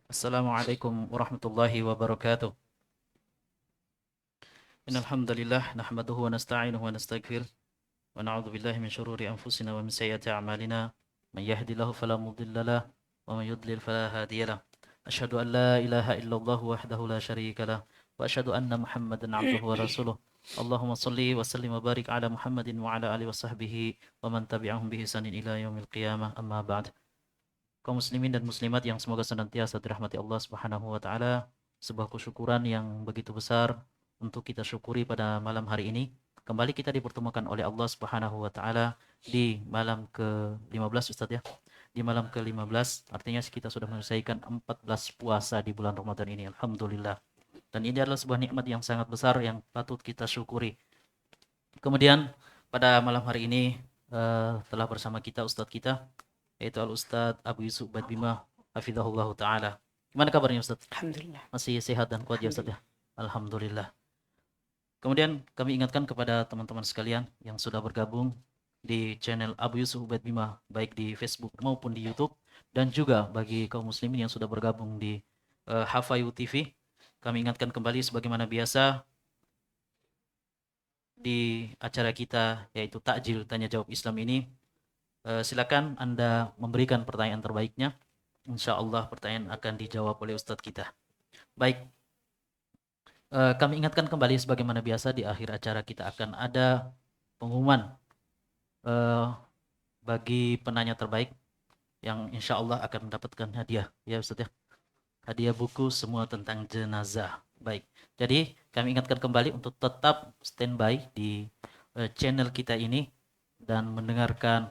Assalamualaikum warahmatullahi wabarakatuh. Innal hamdalillah nahmaduhu wa nasta'inuhu wa nastaghfir wa na'udzu billahi min shururi anfusina wa min sayyiati a'malina. Man yahdihillahu fala mudilla lahu wa man yudlil fala hadiya lahu. Asyhadu an la ilaha illallah wahdahu la syarika lah wa asyhadu anna Muhammadan 'abduhu wa rasuluh. Allahumma shalli wa sallim wa barik ala Muhammadin wa ala alihi wa sahbihi wa man tabi'ahum bi ihsanin ila yaumil qiyamah. Amma ba'd. Kaum muslimin dan muslimat yang semoga senantiasa dirahmati Allah Subhanahu wa taala, sebuah kesyukuran yang begitu besar untuk kita syukuri pada malam hari ini. Kembali kita dipertemukan oleh Allah Subhanahu wa taala di malam ke-15 Ustaz ya. Di malam ke-15 artinya kita sudah menyelesaikan 14 puasa di bulan Ramadan ini. Alhamdulillah. Dan ini adalah sebuah nikmat yang sangat besar yang patut kita syukuri. Kemudian pada malam hari ini telah bersama kita Ustadz kita yaitu Al-Ustadz Abu Yusuf Badbima hafizahullah ta'ala. Gimana kabarnya Ustadz? Alhamdulillah. Masih sehat dan kuat ya Ustadz ya? Alhamdulillah. Kemudian kami ingatkan kepada teman-teman sekalian yang sudah bergabung di channel Abu Yusuf Badbima baik di Facebook maupun di YouTube, dan juga bagi kaum muslimin yang sudah bergabung di Hafayu TV. Kami ingatkan kembali sebagaimana biasa di acara kita yaitu Takjil Tanya Jawab Islam ini. Silakan Anda memberikan pertanyaan terbaiknya. Insya Allah pertanyaan akan dijawab oleh Ustadz kita. Baik, kami ingatkan kembali sebagaimana biasa di akhir acara kita akan ada pengumuman bagi penanya terbaik yang insya Allah akan mendapatkan hadiah. Ya Ustadz ya, hadiah buku semua tentang jenazah. Baik, jadi kami ingatkan kembali untuk tetap standby di channel kita ini dan mendengarkan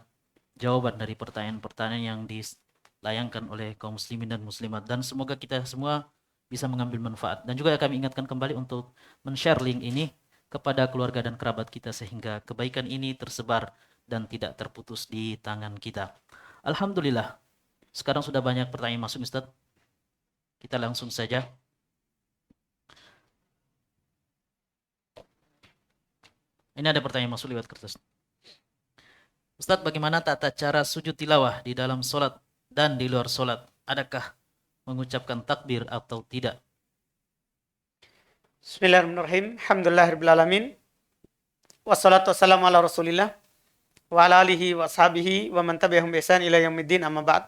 jawaban dari pertanyaan-pertanyaan yang dilayangkan oleh kaum muslimin dan muslimat, dan semoga kita semua bisa mengambil manfaat. Dan juga kami ingatkan kembali untuk men-share link ini kepada keluarga dan kerabat kita sehingga kebaikan ini tersebar dan tidak terputus di tangan kita. Alhamdulillah. Sekarang sudah banyak pertanyaan masuk Ustaz. Kita langsung saja. Ini ada pertanyaan masuk lewat kertas. Ustadz, bagaimana tata cara sujud tilawah di dalam solat dan di luar solat? Adakah mengucapkan takbir atau tidak? Bismillahirrahmanirrahim. Alhamdulillahirrahmanirrahim. Wassalatu wassalamu ala rasulillah wa ala alihi wa sahbihi wa man tabi'ahum bi ihsan ila yaumiddin, amma ba'd.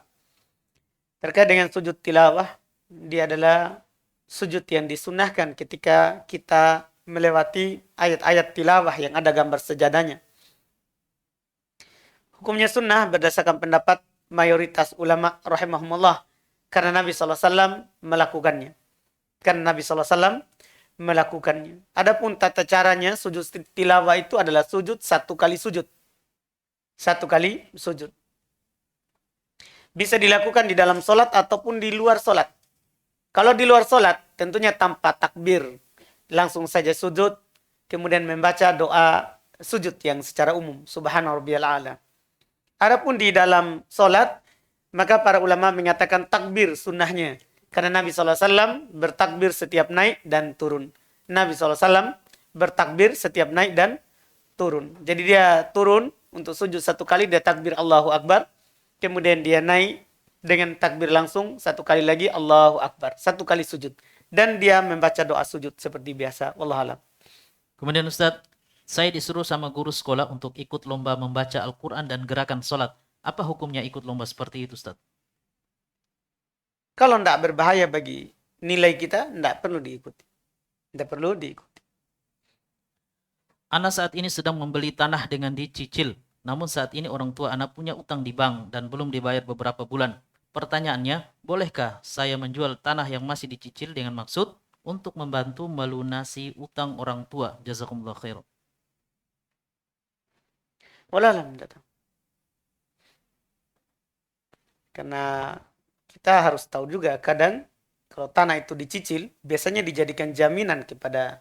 Terkait dengan sujud tilawah, dia adalah sujud yang disunahkan ketika kita melewati ayat-ayat tilawah yang ada gambar sejadahnya. Hukumnya sunnah berdasarkan pendapat mayoritas ulama rahimahumullah karena Nabi SAW melakukannya. Melakukannya. Adapun tata caranya sujud tilawah itu adalah sujud satu kali sujud. Satu kali sujud. Bisa dilakukan di dalam solat ataupun di luar solat. Kalau di luar solat tentunya tanpa takbir. Langsung saja sujud. Kemudian membaca doa sujud yang secara umum. Subhana rabbiyal a'la. Adapun di dalam solat, maka para ulama menyatakan takbir sunnahnya. Karena Nabi SAW bertakbir setiap naik dan turun. Nabi SAW bertakbir setiap naik dan turun. Jadi dia turun untuk sujud satu kali, dia takbir Allahu Akbar. Kemudian dia naik dengan takbir langsung, satu kali lagi Allahu Akbar. Satu kali sujud. Dan dia membaca doa sujud seperti biasa. Wallahualam. Kemudian Ustadz, saya disuruh sama guru sekolah untuk ikut lomba membaca Al-Quran dan gerakan sholat. Apa hukumnya ikut lomba seperti itu Ustadz? Kalau tidak berbahaya bagi nilai kita, tidak perlu diikuti. Tidak perlu diikuti. Ana saat ini sedang membeli tanah dengan dicicil. Namun saat ini orang tua anak punya utang di bank dan belum dibayar beberapa bulan. Pertanyaannya, bolehkah saya menjual tanah yang masih dicicil dengan maksud untuk membantu melunasi utang orang tua? Jazakumullah khair. Wallahualam. Karena kita harus tahu juga kadang kalau tanah itu dicicil, biasanya dijadikan jaminan kepada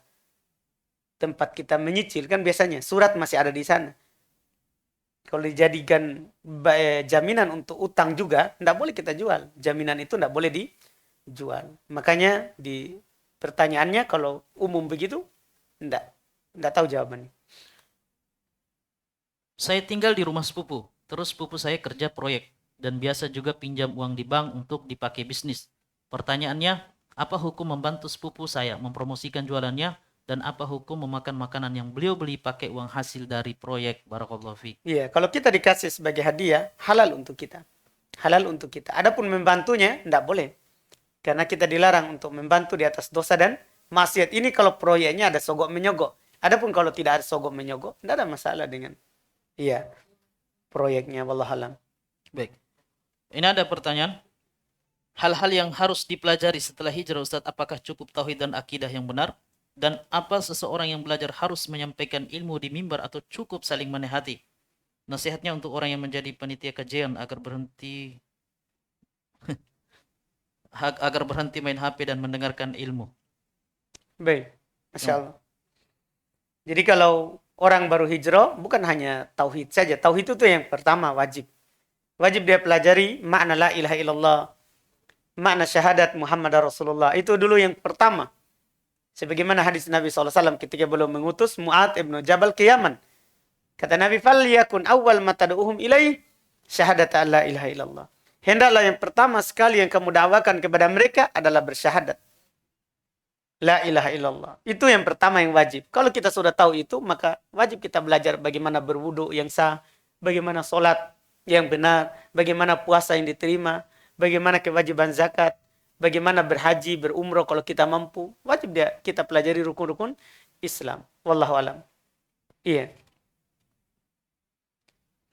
tempat kita menyicil. Kan biasanya surat masih ada di sana. Kalau dijadikan jaminan untuk utang juga, tidak boleh kita jual. Jaminan itu tidak boleh dijual. Makanya di pertanyaannya kalau umum begitu, tidak tahu jawabannya. Saya tinggal di rumah sepupu. Terus sepupu saya kerja proyek dan biasa juga pinjam uang di bank untuk dipakai bisnis. Pertanyaannya, apa hukum membantu sepupu saya mempromosikan jualannya dan apa hukum memakan makanan yang beliau beli pakai uang hasil dari proyek? Barakallahu fiik. Iya, kalau kita dikasih sebagai hadiah, halal untuk kita. Halal untuk kita. Adapun membantunya, tidak boleh. Karena kita dilarang untuk membantu di atas dosa dan maksiat. Ini kalau proyeknya ada sogok menyogok. Adapun kalau tidak ada sogok menyogok, tidak ada masalah dengan iya proyeknya. Wallahualam. Baik. Ini ada pertanyaan. Hal-hal yang harus dipelajari setelah hijrah Ustadz, apakah cukup tauhid dan akidah yang benar? Dan apa seseorang yang belajar harus menyampaikan ilmu di mimbar atau cukup saling menasihati? Nasihatnya untuk orang yang menjadi panitia kajian agar berhenti main HP dan mendengarkan ilmu. Baik, Masya Allah. Jadi kalau orang baru hijrah, bukan hanya tauhid saja. Tauhid itu yang pertama, wajib. Wajib dia pelajari makna la ilaha illallah, makna syahadat Muhammad Rasulullah. Itu dulu yang pertama. Sebagaimana hadis Nabi SAW ketika belum mengutus Mu'ad ibn Jabal ke Yaman. Kata Nabi, "Falyakun awwal ma tad'uhum ilaih syahadat la ilaha illallah." Hendaklah yang pertama sekali yang kamu dakwakan kepada mereka adalah bersyahadat la ilaha illallah. Itu yang pertama yang wajib. Kalau kita sudah tahu itu, maka wajib kita belajar bagaimana berwudu yang sah, bagaimana sholat yang benar, bagaimana puasa yang diterima, bagaimana kewajiban zakat, bagaimana berhaji, berumroh kalau kita mampu. Wajib dia kita pelajari rukun-rukun Islam. Wallahu alam. Iya.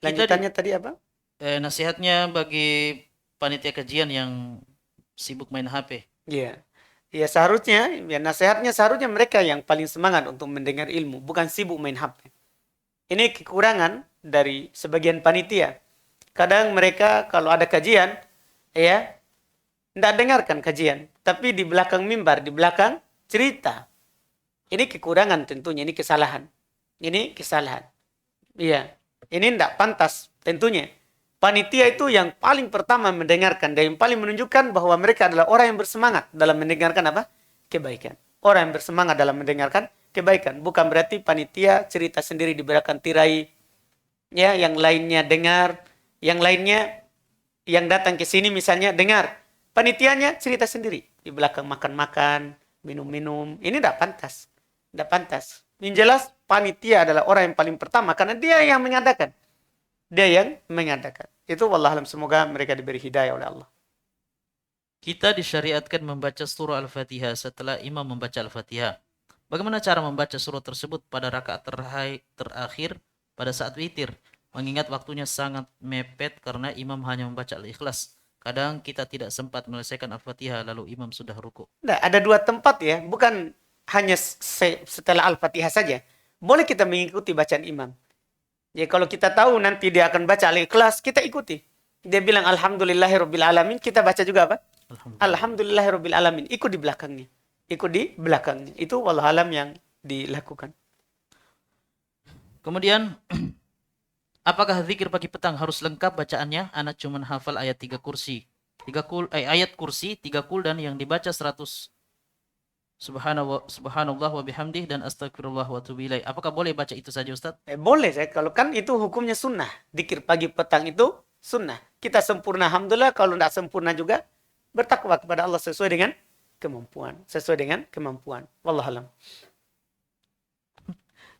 Lanjutannya tadi apa? Nasihatnya bagi panitia kajian yang sibuk main HP. Iya. Ya seharusnya, ya nasihatnya seharusnya mereka yang paling semangat untuk mendengar ilmu, bukan sibuk main HP. Ini kekurangan dari sebagian panitia. Kadang mereka kalau ada kajian, ya, tidak dengarkan kajian, tapi di belakang mimbar, di belakang cerita. Ini kekurangan tentunya, ini kesalahan. Ini kesalahan. Iya, ini tidak pantas tentunya. Panitia itu yang paling pertama mendengarkan dan yang paling menunjukkan bahwa mereka adalah orang yang bersemangat dalam mendengarkan apa? Kebaikan. Orang yang bersemangat dalam mendengarkan kebaikan. Bukan berarti panitia cerita sendiri di belakang tirai, ya, yang lainnya dengar, yang lainnya yang datang ke sini misalnya dengar. Panitianya cerita sendiri di belakang makan-makan, minum-minum. Ini tidak pantas. Tidak pantas. Yang jelas panitia adalah orang yang paling pertama karena dia yang mengadakan. Dia yang mengadakan. Itu wallahualam, semoga mereka diberi hidayah oleh Allah. Kita disyariatkan membaca surah Al-Fatihah setelah imam membaca Al-Fatihah. Bagaimana cara membaca surah tersebut pada rakaat terakhir pada saat witir? Mengingat waktunya sangat mepet karena imam hanya membaca Al-Ikhlas. Kadang kita tidak sempat menyelesaikan Al-Fatihah lalu imam sudah ruku. Nah, ada dua tempat ya, bukan hanya setelah Al-Fatihah saja. Boleh kita mengikuti bacaan imam. Ya kalau kita tahu nanti dia akan baca Al-Ikhlas, kita ikuti. Dia bilang Alhamdulillahirabbil alamin, kita baca juga apa? Alhamdulillahirabbil alamin. Ikut di belakangnya. Ikut di belakangnya. Itu wallahualam yang dilakukan. Kemudian apakah zikir pagi petang harus lengkap bacaannya? Anak cuma hafal ayat 3 kursi. Ayat kursi 3 kul dan yang dibaca 100 Subhanallah wa bihamdih dan astagfirullah wa atubu ilaih. Apakah boleh baca itu saja Ustaz? Boleh saya, kalau kan itu hukumnya sunnah. Zikir pagi petang itu sunnah. Kita sempurna alhamdulillah, kalau tidak sempurna juga bertakwa kepada Allah sesuai dengan kemampuan. Sesuai dengan kemampuan. Wallahualam.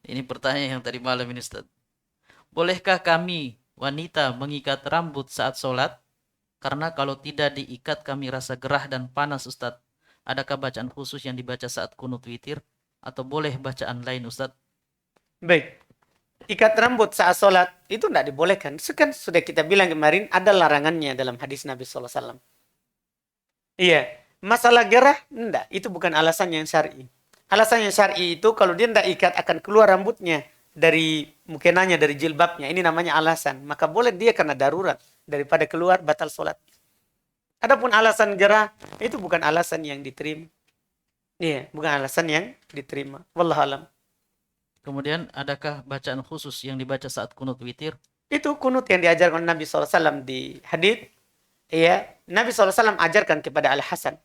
Ini pertanyaan yang tadi malam ini Ustaz. Bolehkah kami wanita mengikat rambut saat sholat? Karena kalau tidak diikat kami rasa gerah dan panas Ustaz. Adakah bacaan khusus yang dibaca saat kunut witir? Atau boleh bacaan lain Ustaz? Baik. Ikat rambut saat sholat itu tidak dibolehkan. Kan sudah kita bilang kemarin ada larangannya dalam hadis Nabi SAW. Iya. Masalah gerah, enggak. Itu bukan alasan yang syar'i. Alasan yang syar'i itu kalau dia tidak ikat akan keluar rambutnya dari mukenanya, dari jilbabnya. Ini namanya alasan. Maka boleh dia karena darurat. Daripada keluar batal sholat. Adapun alasan gerah, itu bukan alasan yang diterima. Iya, bukan alasan yang diterima. Wallahualam. Kemudian adakah bacaan khusus yang dibaca saat kunut witir? Itu kunut yang diajarkan Nabi SAW di hadits. Ya, Nabi SAW ajarkan kepada Al-Hasan.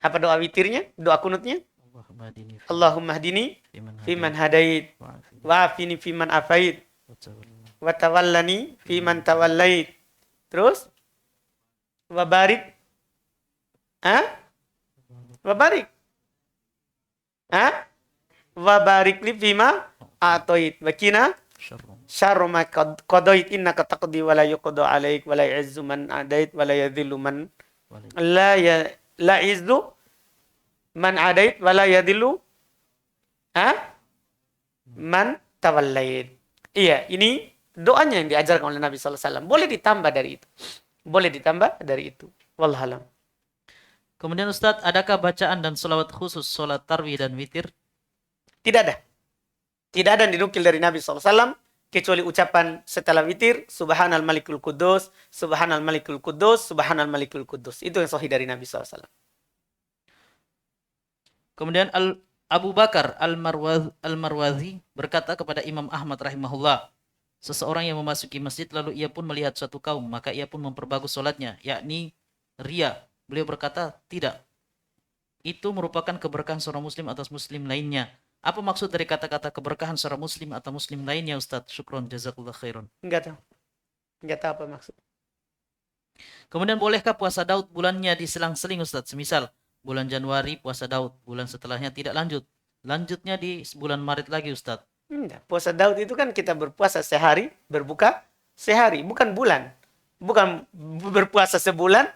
Apa doa witirnya? Doa kunutnya? Allahumma hdini fiman hadait, wa'afini fiman afait, wa tawallani fiman tawallait. Terus wabarik Hah? Wabarik. Hah? Wabarik li fima atoit. Wakina syarrum. syarru ma qadait innaka taqdi wa la yuqda alaik wa la ya'izzu man adait wa la yadhillu man la izzu man adait wa la yadhillu man tawallait. Iya, ini doanya yang diajarkan oleh Nabi sallallahu alaihi wasallam. Boleh ditambah dari itu. Boleh ditambah dari itu. Wallahualam. Kemudian Ustadz, adakah bacaan dan sholawat khusus sholat tarwih dan witir? Tidak ada. Tidak ada yang dinukil dari Nabi SAW kecuali ucapan setelah witir, Subhanal Malikul Kudus, Subhanal Malikul Kudus, Subhanal Malikul Kudus. Itu yang sahih dari Nabi SAW. Kemudian Abu Bakar Al-Marwazi berkata kepada Imam Ahmad rahimahullah, seseorang yang memasuki masjid lalu ia pun melihat suatu kaum, maka ia pun memperbagus sholatnya, yakni ria. Beliau berkata, tidak. Itu merupakan keberkahan seorang muslim atas muslim lainnya. Apa maksud dari kata-kata keberkahan seorang muslim atau muslim lainnya, Ustadz? Syukron, jazakallah khairan. Enggak tahu. Enggak tahu apa maksud. Kemudian bolehkah puasa Daud bulannya diselang-seling, Ustadz? Semisal, bulan Januari puasa Daud, bulan setelahnya tidak lanjut. Lanjutnya di bulan Maret lagi, Ustadz. Enggak. Puasa Daud itu kan kita berpuasa sehari, berbuka sehari. Bukan bulan. Bukan berpuasa sebulan,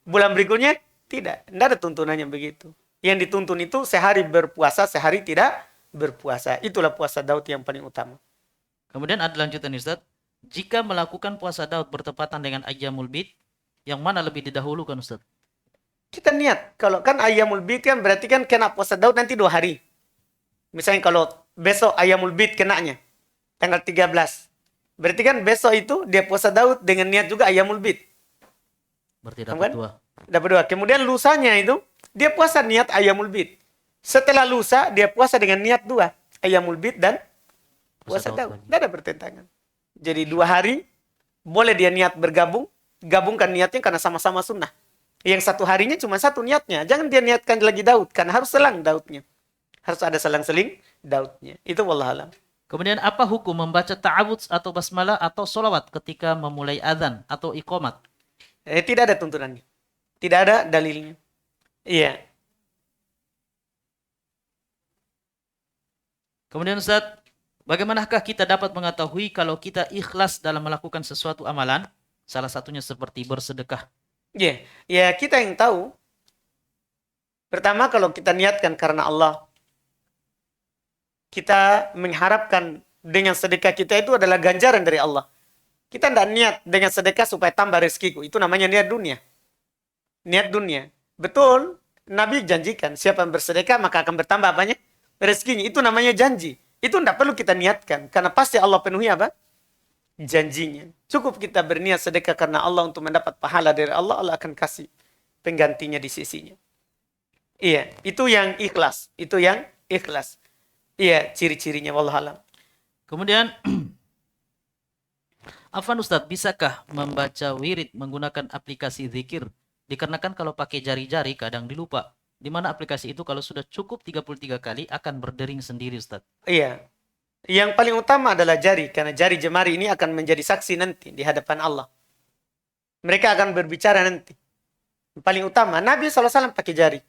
bulan berikutnya tidak. Tidak ada tuntunannya begitu. Yang dituntun itu sehari berpuasa, sehari tidak berpuasa. Itulah puasa Daud yang paling utama. Kemudian ada lanjutan, Ustadz. Jika melakukan puasa Daud bertepatan dengan Ayyamul Bid, yang mana lebih didahulukan, Ustadz? Kita niat. Kalau kan Ayyamul Bid kan berarti kan kena puasa Daud nanti 2 hari. Misalnya kalau besok Ayyamul Bid kenanya, tanggal 13. Berarti kan besok itu dia puasa Daud dengan niat juga Ayyamul Bid. Berarti dapat Kan? 2. Dapat 2. Kemudian lusanya itu dia puasa niat Ayyamul Bid. Setelah lusa dia puasa dengan niat 2, Ayyamul Bid dan puasa Daud. Tidak ada pertentangan. Jadi 2 hari boleh dia niat bergabung, gabungkan niatnya karena sama-sama sunnah. Yang 1 harinya cuma 1 niatnya. Jangan dia niatkan lagi Daud karena harus selang Daudnya. Harus ada selang-seling Daudnya. Itu wallahualam. Kemudian apa hukum membaca ta'awudz atau basmalah atau sholawat ketika memulai azan atau iqamat? Tidak ada tuntunannya. Tidak ada dalilnya. Iya. Kemudian Ustaz, bagaimanakah kita dapat mengetahui kalau kita ikhlas dalam melakukan sesuatu amalan? Salah satunya seperti bersedekah. Iya. Ya, kita yang tahu. Pertama, kalau kita niatkan karena Allah, kita mengharapkan dengan sedekah kita itu adalah ganjaran dari Allah. Kita tidak niat dengan sedekah supaya tambah rezekiku. Itu namanya niat dunia. Niat dunia. Betul, Nabi janjikan siapa yang bersedekah maka akan bertambah apanya? Rezekinya. Itu namanya janji. Itu tidak perlu kita niatkan. Karena pasti Allah penuhi apa? Janjinya. Cukup kita berniat sedekah karena Allah untuk mendapat pahala dari Allah. Allah akan kasih penggantinya di sisinya. Iya, itu yang ikhlas. Itu yang ikhlas. Iya, ciri-cirinya. Wallahualam. Kemudian, Afwan Ustadz, bisakah membaca wirid menggunakan aplikasi zikir? Dikarenakan kalau pakai jari-jari kadang dilupa. Di mana aplikasi itu kalau sudah cukup 33 kali akan berdering sendiri, Ustadz. Iya. Yang paling utama adalah jari. Karena jari jemari ini akan menjadi saksi nanti di hadapan Allah. Mereka akan berbicara nanti. Yang paling utama, Nabi SAW pakai jari.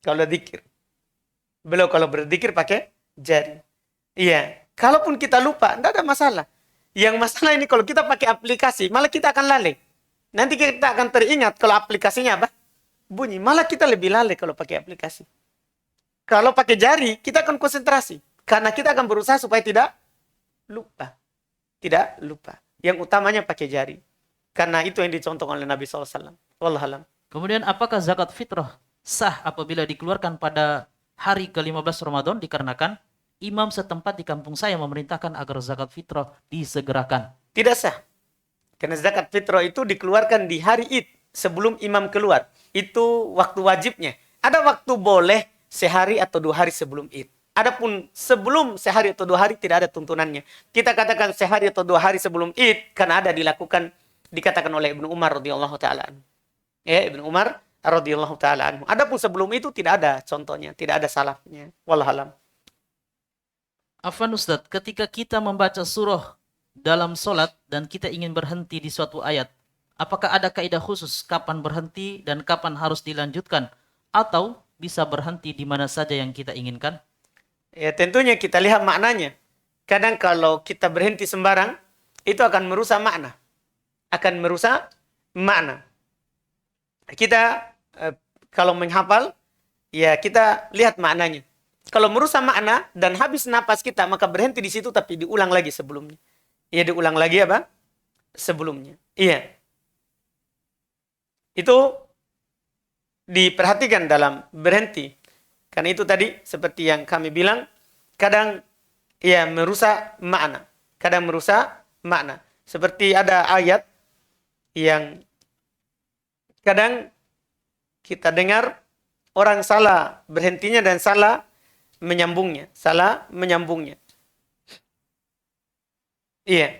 Kalau zikir. Beliau kalau berzikir pakai jari. Iya. Kalaupun kita lupa, tidak ada masalah. Yang masalah ini kalau kita pakai aplikasi, malah kita akan lalai. Nanti kita akan teringat kalau aplikasinya apa? Bunyi. Malah kita lebih lalai kalau pakai aplikasi. Kalau pakai jari, kita akan konsentrasi. Karena kita akan berusaha supaya tidak lupa. Tidak lupa. Yang utamanya pakai jari. Karena itu yang dicontohkan oleh Nabi SAW. Wallahualam. Kemudian apakah zakat fitrah sah apabila dikeluarkan pada hari ke-15 Ramadan? Dikarenakan imam setempat di kampung saya memerintahkan agar zakat fitrah disegerakan. Tidak sah. Karena zakat fitrah itu dikeluarkan di hari Id sebelum imam keluar. Itu waktu wajibnya. Ada waktu boleh sehari atau 2 hari sebelum Id. Adapun sebelum sehari atau 2 hari tidak ada tuntunannya. Kita katakan sehari atau 2 hari sebelum Id karena ada dilakukan dikatakan oleh Ibnu Umar radhiyallahu taala anhu. Ya, Ibnu Umar radhiyallahu taala anhu. Adapun sebelum itu tidak ada contohnya, tidak ada salafnya. Wallahualam. Afwan Ustadz, ketika kita membaca surah dalam solat dan kita ingin berhenti di suatu ayat, Apakah ada kaidah khusus kapan berhenti dan kapan harus dilanjutkan? Atau bisa berhenti di mana saja yang kita inginkan? Ya tentunya kita lihat maknanya. Kadang kalau kita berhenti sembarang, itu akan merusak makna. Akan merusak makna. Kita kalau menghafal, ya kita lihat maknanya. Kalau merusak makna dan habis napas kita, maka berhenti di situ tapi diulang lagi sebelumnya. Ya diulang lagi apa? Sebelumnya. Iya. Itu diperhatikan dalam berhenti. Karena itu tadi seperti yang kami bilang, kadang ya merusak makna. Kadang merusak makna. Seperti ada ayat yang kadang kita dengar orang salah berhentinya dan salah menyambungnya. Salah menyambungnya. Iya.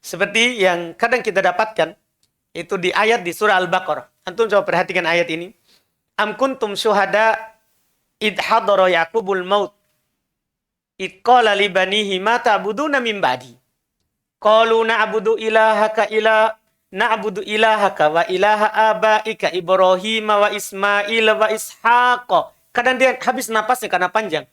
Seperti yang kadang kita dapatkan itu di ayat di surah Al-Baqarah. Antum coba perhatikan ayat ini. Am kuntum syuhada id hadara Yaqubul maut. Id qala li banihi ma ta'buduna min ba'di. Qalu na'budu ilahaka wa ilaha abaika Ibrahim wa Ismail wa Ishaq. Kadang dia habis napasnya karena panjang.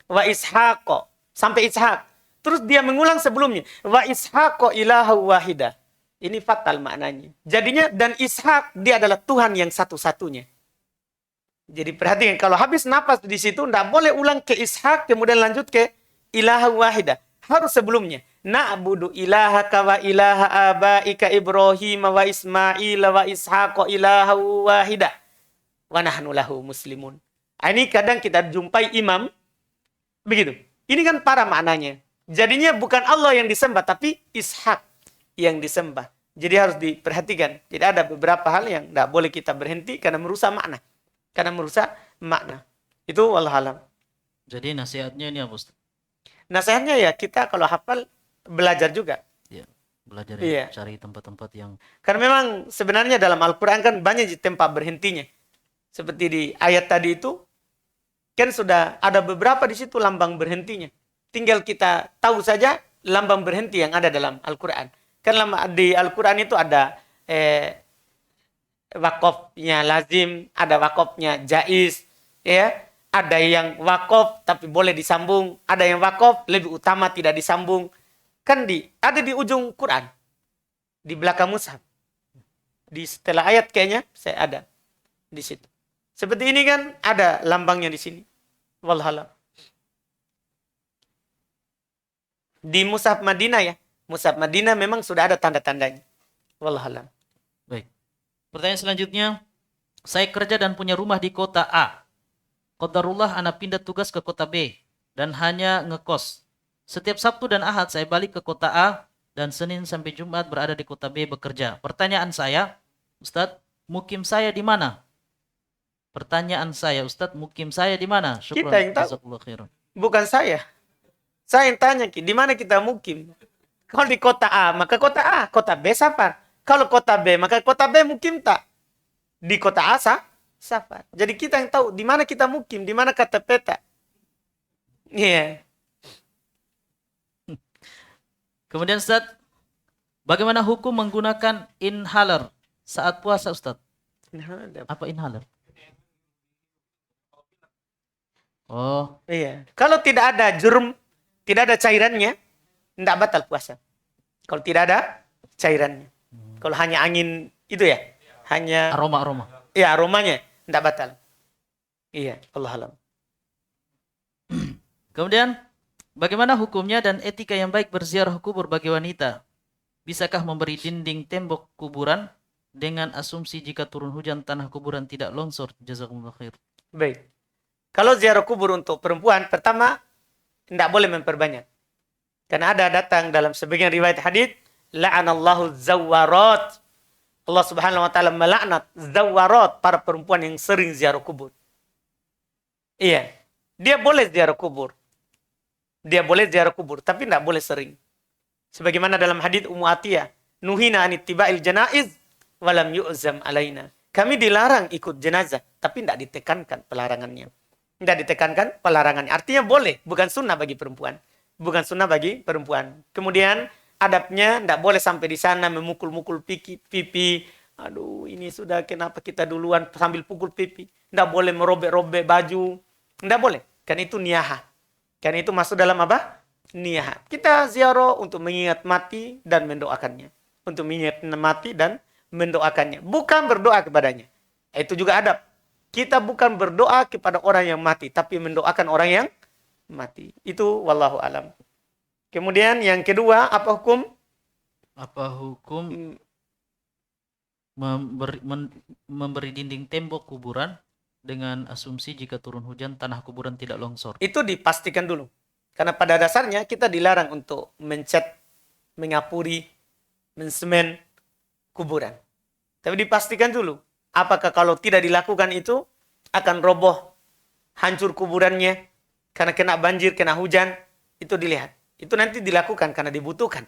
Wa Ishaq sampai Ishaq. Terus dia mengulang sebelumnya. Wa Ishaq ilahu wahida. Ini fatal maknanya. Jadinya dan Ishak dia adalah Tuhan yang satu-satunya. Jadi perhatikan kalau habis napas di situ tidak boleh ulang ke Ishak kemudian lanjut ke ilahu wahida. Harus sebelumnya. Na'budu ilahaka wa ilaha abaika Ibrahim wa Ismail wa Ishaq ilahu wahida. Wa nahnu lahu muslimun. Ini kadang kita jumpai imam begitu. Ini kan para maknanya. Jadinya bukan Allah yang disembah, tapi Ishak yang disembah. Jadi harus diperhatikan. Jadi ada beberapa hal yang tidak boleh kita berhenti karena merusak makna. Karena merusak makna. Itu wallahualam. Jadi nasihatnya ini apa Ustaz? Nasihatnya ya kita kalau hafal belajar juga. Ya, belajar Iya. cari tempat-tempat yang... Karena memang sebenarnya dalam Al-Quran kan banyak tempat berhentinya. Seperti di ayat tadi itu, kan sudah ada beberapa di situ lambang berhentinya. Tinggal kita tahu saja lambang berhenti yang ada dalam Al-Quran. Kan di Al-Quran itu ada wakofnya lazim, ada wakofnya jaiz, ya. Ada yang wakof tapi boleh disambung, ada yang wakof lebih utama tidak disambung. Kan ada di ujung Quran, di belakang mushaf. Di setelah ayat kayaknya saya ada di situ. Seperti ini kan ada lambangnya di sini. Wallahualam. Di mushaf Madinah ya. Mushaf Madinah memang sudah ada tanda-tandanya. Wallahualam. Baik. Pertanyaan selanjutnya. Saya kerja dan punya rumah di kota A. Qadarullah anak pindah tugas ke kota B. Dan hanya ngekos. Setiap Sabtu dan Ahad saya balik ke kota A. Dan Senin sampai Jumat berada di kota B bekerja. Pertanyaan saya. Ustadz, mukim saya di mana? Pertanyaan saya, Ustadz, mukim saya di mana? Syukran. Kita yang tahu. Jazakallahu khairan. Bukan saya. Saya yang tanya, di mana kita mukim? Kalau di kota A, maka kota A. Kota B, safar. Kalau kota B, maka kota B mukim tak. Di kota A, safar. Jadi kita yang tahu, di mana kita mukim, di mana kata peta. Iya. Kemudian Ustaz, bagaimana hukum menggunakan inhaler saat puasa Ustaz? Apa inhaler? Oh. Iya. Kalau tidak ada jurum, tidak ada cairannya, tidak batal puasa. Kalau tidak ada cairannya. Kalau hanya angin itu ya, hanya Aroma. ya aromanya, tidak batal. Iya, Allah alam. Kemudian, bagaimana hukumnya dan etika yang baik berziarah kubur bagi wanita? Bisakah memberi dinding tembok kuburan dengan asumsi jika turun hujan tanah kuburan tidak longsor? Jazakumullah khair. Baik. Kalau ziarah kubur untuk perempuan, pertama, tidak boleh memperbanyak. Karena ada datang dalam sebagian riwayat hadits, la'anallahu zawwarat. Allah subhanahu wa ta'ala melaknat zawwarat, para perempuan yang sering ziarah kubur. Iya. Dia boleh ziarah kubur. Dia boleh ziarah kubur, tapi tidak boleh sering. Sebagaimana dalam hadits Ummu Atiyah, nuhina anittiba'il janaiz, walam yu'zam alaina. Kami dilarang ikut jenazah, tapi tidak ditekankan pelarangannya. Tidak ditekankan pelarangannya. Artinya boleh, bukan sunnah bagi perempuan. bukan sunnah bagi perempuan. Kemudian adabnya tidak boleh sampai di sana memukul-mukul pipi. Aduh, ini sudah kenapa kita duluan sambil pukul pipi. Tidak boleh merobek-robek baju. Tidak boleh. Kan itu niyaha. Kan itu masuk dalam apa? Niyaha. Kita ziarah untuk mengingat mati dan mendoakannya. Untuk mengingat mati dan mendoakannya. Bukan berdoa kepadanya. Itu juga adab. Kita bukan berdoa kepada orang yang mati. Tapi mendoakan orang yang mati. Itu wallahu alam. Kemudian yang kedua, apa hukum? Apa hukum memberi dinding tembok kuburan dengan asumsi jika turun hujan tanah kuburan tidak longsor? Itu dipastikan dulu. Karena pada dasarnya kita dilarang untuk mencat, mengapuri, mensemen kuburan. Tapi dipastikan dulu. Apakah kalau tidak dilakukan itu akan roboh, hancur kuburannya karena kena banjir, kena hujan, itu dilihat. Itu nanti dilakukan karena dibutuhkan.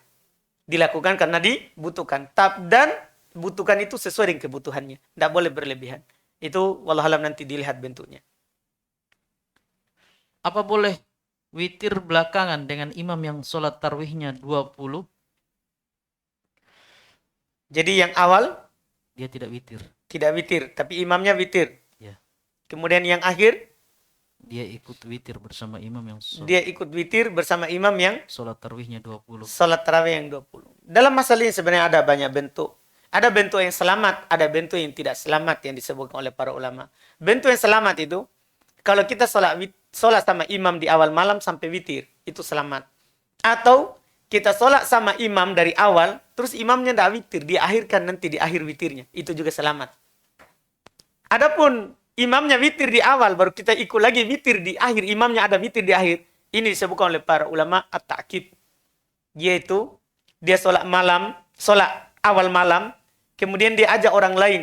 Dilakukan karena dibutuhkan. Dan butuhkan itu sesuai dengan kebutuhannya. Tidak boleh berlebihan. Itu wallahualam nanti dilihat bentuknya. Apa boleh witir belakangan dengan imam yang sholat tarwihnya 20? Jadi yang awal Dia tidak witir. tidak witir, tapi imamnya witir. Ya. Kemudian yang akhir Dia ikut witir bersama imam yang dia ikut witir bersama imam yang sholat tarwihnya 20. sholat tarawih yang 20. Dalam masalah ini sebenarnya ada banyak bentuk. Ada bentuk yang selamat, ada bentuk yang tidak selamat yang disebutkan oleh para ulama. Bentuk yang selamat itu, kalau kita sholat sama imam di awal malam sampai witir, itu selamat. Atau kita sholat sama imam dari awal, terus imamnya tidak witir, diakhirkan nanti di akhir witirnya. Itu juga selamat. Adapun imamnya witir di awal, baru kita ikut lagi witir di akhir. Imamnya ada witir di akhir. Ini disebutkan oleh para ulama at-ta'qib. Yaitu, dia sholat malam, sholat awal malam, kemudian dia ajak orang lain.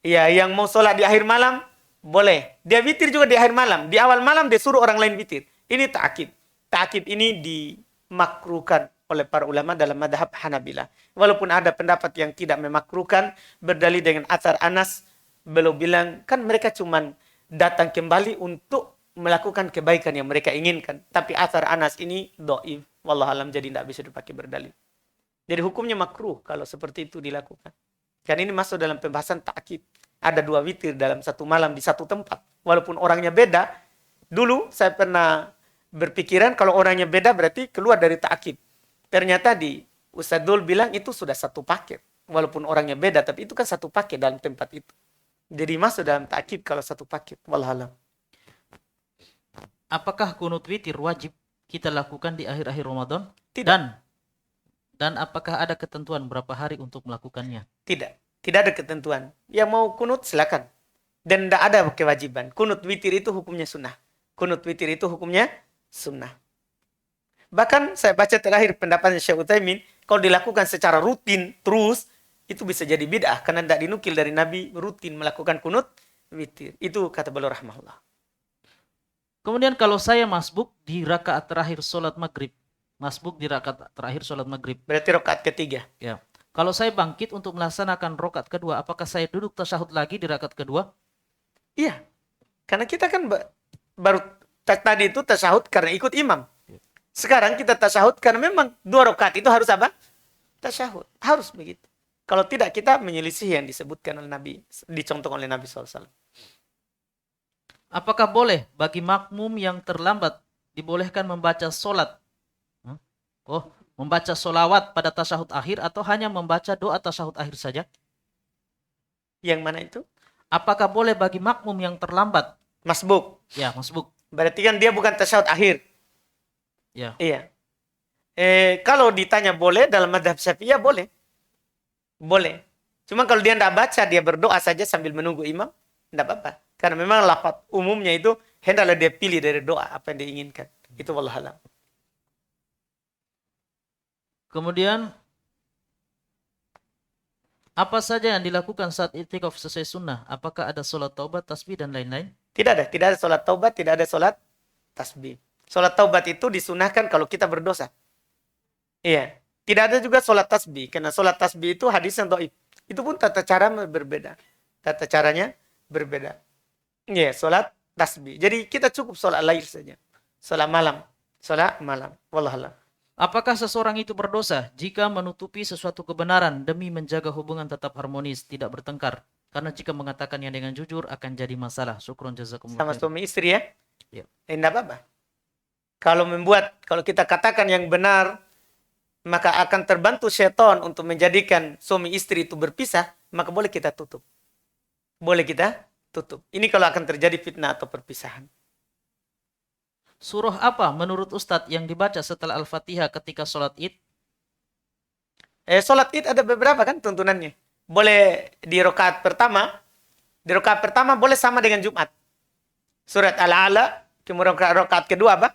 Ya, yang mau sholat di akhir malam, boleh. Dia witir juga di akhir malam. Di awal malam dia suruh orang lain witir. Ini ta'qib. Ta'qib ini dimakruhkan oleh para ulama dalam madhab Hanabilah. Walaupun ada pendapat yang tidak memakruhkan, berdalil dengan athar Anas, beliau bilang, kan mereka cuma datang kembali untuk melakukan kebaikan yang mereka inginkan. Tapi athar Anas ini do'if. Wallahualam, jadi tidak bisa dipakai berdalil. Jadi hukumnya makruh kalau seperti itu dilakukan. Kan ini masuk dalam pembahasan ta'qib. Ada 2 witir dalam satu malam di satu tempat. Walaupun orangnya beda. Dulu saya pernah berpikiran kalau orangnya beda berarti keluar dari ta'qib. Ternyata di Ustadzul bilang itu sudah satu paket. Walaupun orangnya beda, tapi itu kan satu paket dalam tempat itu. Jadi masuk dalam ta'qib kalau satu paket. Wallahualam. Apakah kunut witir wajib kita lakukan di akhir-akhir Ramadan? Tidak. Dan apakah ada ketentuan berapa hari untuk melakukannya? Tidak. Tidak ada ketentuan. Yang mau kunut silakan. Dan tidak ada kewajiban. Kunut witir itu hukumnya sunnah. Kunut witir itu hukumnya sunnah. Bahkan saya baca terakhir pendapatnya Syekh Utsaimin, kalau dilakukan secara rutin terus, itu bisa jadi bid'ah. Karena tidak dinukil dari Nabi rutin melakukan kunut witir. Itu kata beliau rahmahullah. Kemudian kalau saya masbuk di rakaat terakhir sholat maghrib. Masbuk di rakaat terakhir sholat maghrib. Berarti rakaat ketiga. Ya. Kalau saya bangkit untuk melaksanakan rakaat kedua, apakah saya duduk tasyahud lagi di rakaat kedua? Iya. Karena kita kan baru tadi itu tasyahud karena ikut imam. Sekarang kita tasyahud karena memang 2 rakaat itu harus apa? Tasyahud. Harus begitu. Kalau tidak kita menyelisih yang disebutkan oleh Nabi, dicontohkan oleh Nabi SAW. Apakah boleh bagi makmum yang terlambat dibolehkan membaca sholat? Membaca sholawat pada tasyahud akhir atau hanya membaca doa tasyahud akhir saja? Yang mana itu? Apakah boleh bagi makmum yang terlambat? Masbuk. Ya, masbuk. Berarti kan dia bukan tasyahud akhir. Ya. Iya. Kalau ditanya boleh dalam madhab Syafi'iyah boleh. Boleh. Cuma kalau dia tidak baca, dia berdoa saja sambil menunggu imam, tidak apa-apa. Karena memang lafaz umumnya itu hendaklah dia pilih dari doa apa yang dia inginkan. Itu wallahualam. Kemudian apa saja yang dilakukan saat i'tikaf sesuai sunnah? Apakah ada sholat taubat, tasbih dan lain-lain? Tidak ada sholat taubat, tidak ada sholat tasbih. Sholat taubat itu disunahkan kalau kita berdosa. Iya. Tidak ada juga sholat tasbih. Karena sholat tasbih itu hadisnya dhaif. Itu pun tata cara berbeda. Tata caranya berbeda. Iya, sholat tasbih. Jadi kita cukup sholat lail saja. Sholat malam. Salat malam. Wallahualam. Apakah seseorang itu berdosa jika menutupi sesuatu kebenaran demi menjaga hubungan tetap harmonis, tidak bertengkar? Karena jika mengatakannya dengan jujur akan jadi masalah. Syukron jazakumullah Sama khair. suami istri ya? Ya. Enggak apa-apa. Kalau kita katakan yang benar, maka akan terbantu syaitan untuk menjadikan suami istri itu berpisah, maka boleh kita tutup. Boleh kita tutup. Ini kalau akan terjadi fitnah atau perpisahan. Surah apa menurut Ustadz yang dibaca setelah Al-Fatihah ketika sholat id? Sholat id ada beberapa kan tuntunannya. Boleh di rakaat pertama. Di rakaat pertama boleh sama dengan Jumat. Surat Al-A'la. Kemudian rakaat kedua apa?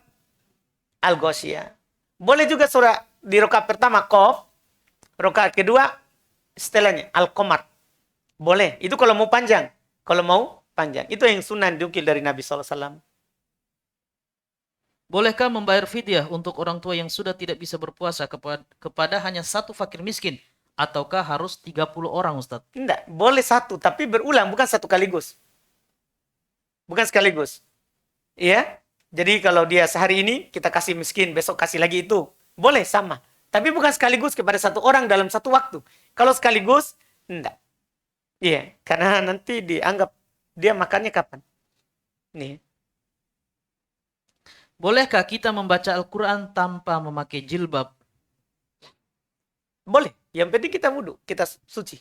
Al-Ghasyiyah. Boleh juga surah di rakaat pertama Qaf. Rakaat kedua setelahnya Al-Qamar. Boleh. Itu kalau mau panjang. Kalau mau panjang. Itu yang sunnah diukil dari Nabi SAW. Bolehkah membayar fidyah untuk orang tua yang sudah tidak bisa berpuasa kepada hanya satu fakir miskin? Ataukah harus 30 orang, Ustadz? Enggak. Boleh satu. Tapi berulang. Bukan satu sekaligus. Bukan sekaligus. Iya. Jadi kalau dia sehari ini kita kasih miskin. Besok kasih lagi itu. Boleh sama. Tapi bukan sekaligus kepada satu orang dalam satu waktu. Kalau sekaligus, enggak. Iya. Karena nanti dianggap dia makannya kapan. Nih. Bolehkah kita membaca Al-Quran tanpa memakai jilbab? Boleh. Yang penting kita wudhu. Kita suci.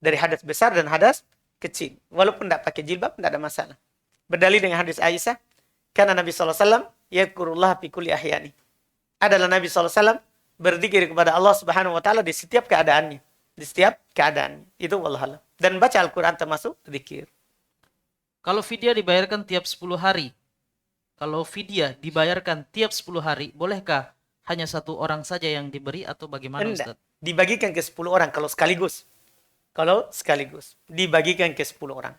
Dari hadas besar dan hadas kecil. Walaupun tidak pakai jilbab, tidak ada masalah. Berdalil dengan hadis Aisyah. Karena Nabi SAW, yadkurullah fi kulli ahyani. Adalah Nabi SAW berzikir kepada Allah Subhanahu wa Ta'ala di setiap keadaannya. Di setiap keadaan. Itu wallahualam. Dan baca Al-Quran termasuk zikir. Kalau fidyah dibayarkan tiap 10 hari. Kalau fidyah dibayarkan tiap 10 hari, bolehkah hanya satu orang saja yang diberi atau bagaimana, Enggak. Ustaz? Dibagikan ke 10 orang kalau sekaligus. Kalau sekaligus. Dibagikan ke 10 orang.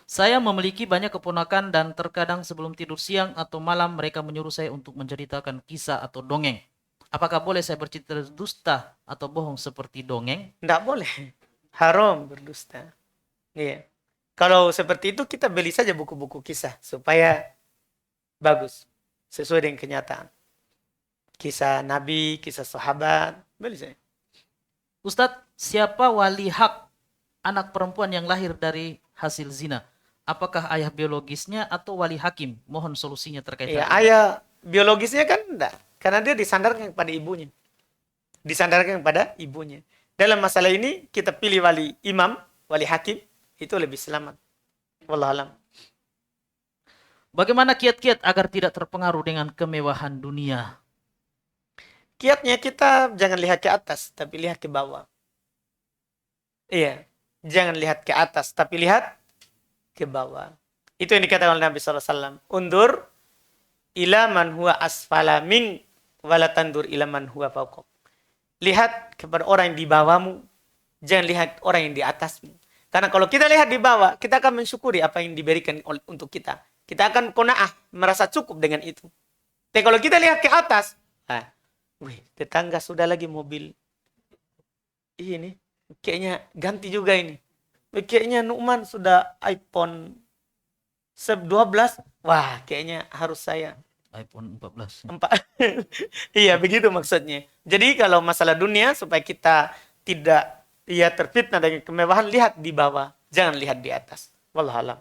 Saya memiliki banyak keponakan dan terkadang sebelum tidur siang atau malam mereka menyuruh saya untuk menceritakan kisah atau dongeng. Apakah boleh saya bercerita dusta atau bohong seperti dongeng? Enggak boleh. Haram berdusta. Iya. Kalau seperti itu kita beli saja buku-buku kisah supaya bagus. Sesuai dengan kenyataan. Kisah Nabi, kisah sahabat. Beli saja. Ustadz, siapa wali hak anak perempuan yang lahir dari hasil zina? Apakah ayah biologisnya atau wali hakim? Mohon solusinya terkait Iya, hal ini. ayah biologisnya kan enggak. Karena dia disandarkan kepada ibunya. Disandarkan kepada ibunya. Dalam masalah ini kita pilih wali imam, wali hakim. Itu lebih selamat. Wallahualam. Bagaimana kiat-kiat agar tidak terpengaruh dengan kemewahan dunia? Kiatnya kita jangan lihat ke atas, tapi lihat ke bawah. Iya. Jangan lihat ke atas, tapi lihat ke bawah. Itu yang dikatakan oleh Nabi SAW. Undur ila man huwa asfala min wala tandur ila man huwa fawqak. Lihat kepada orang yang di bawahmu. Jangan lihat orang yang di atasmu. Karena kalau kita lihat di bawah, kita akan mensyukuri apa yang diberikan untuk kita. Kita akan qanaah, merasa cukup dengan itu. Tapi kalau kita lihat ke atas, tetangga sudah lagi mobil. Ini, kayaknya ganti juga ini. Kayaknya Nu'man sudah iPhone 12. Wah, kayaknya harus saya. iPhone 14. Iya, begitu maksudnya. Jadi kalau masalah dunia, supaya kita tidak terfitnah dengan kemewahan, lihat di bawah. Jangan lihat di atas. Wallahualam.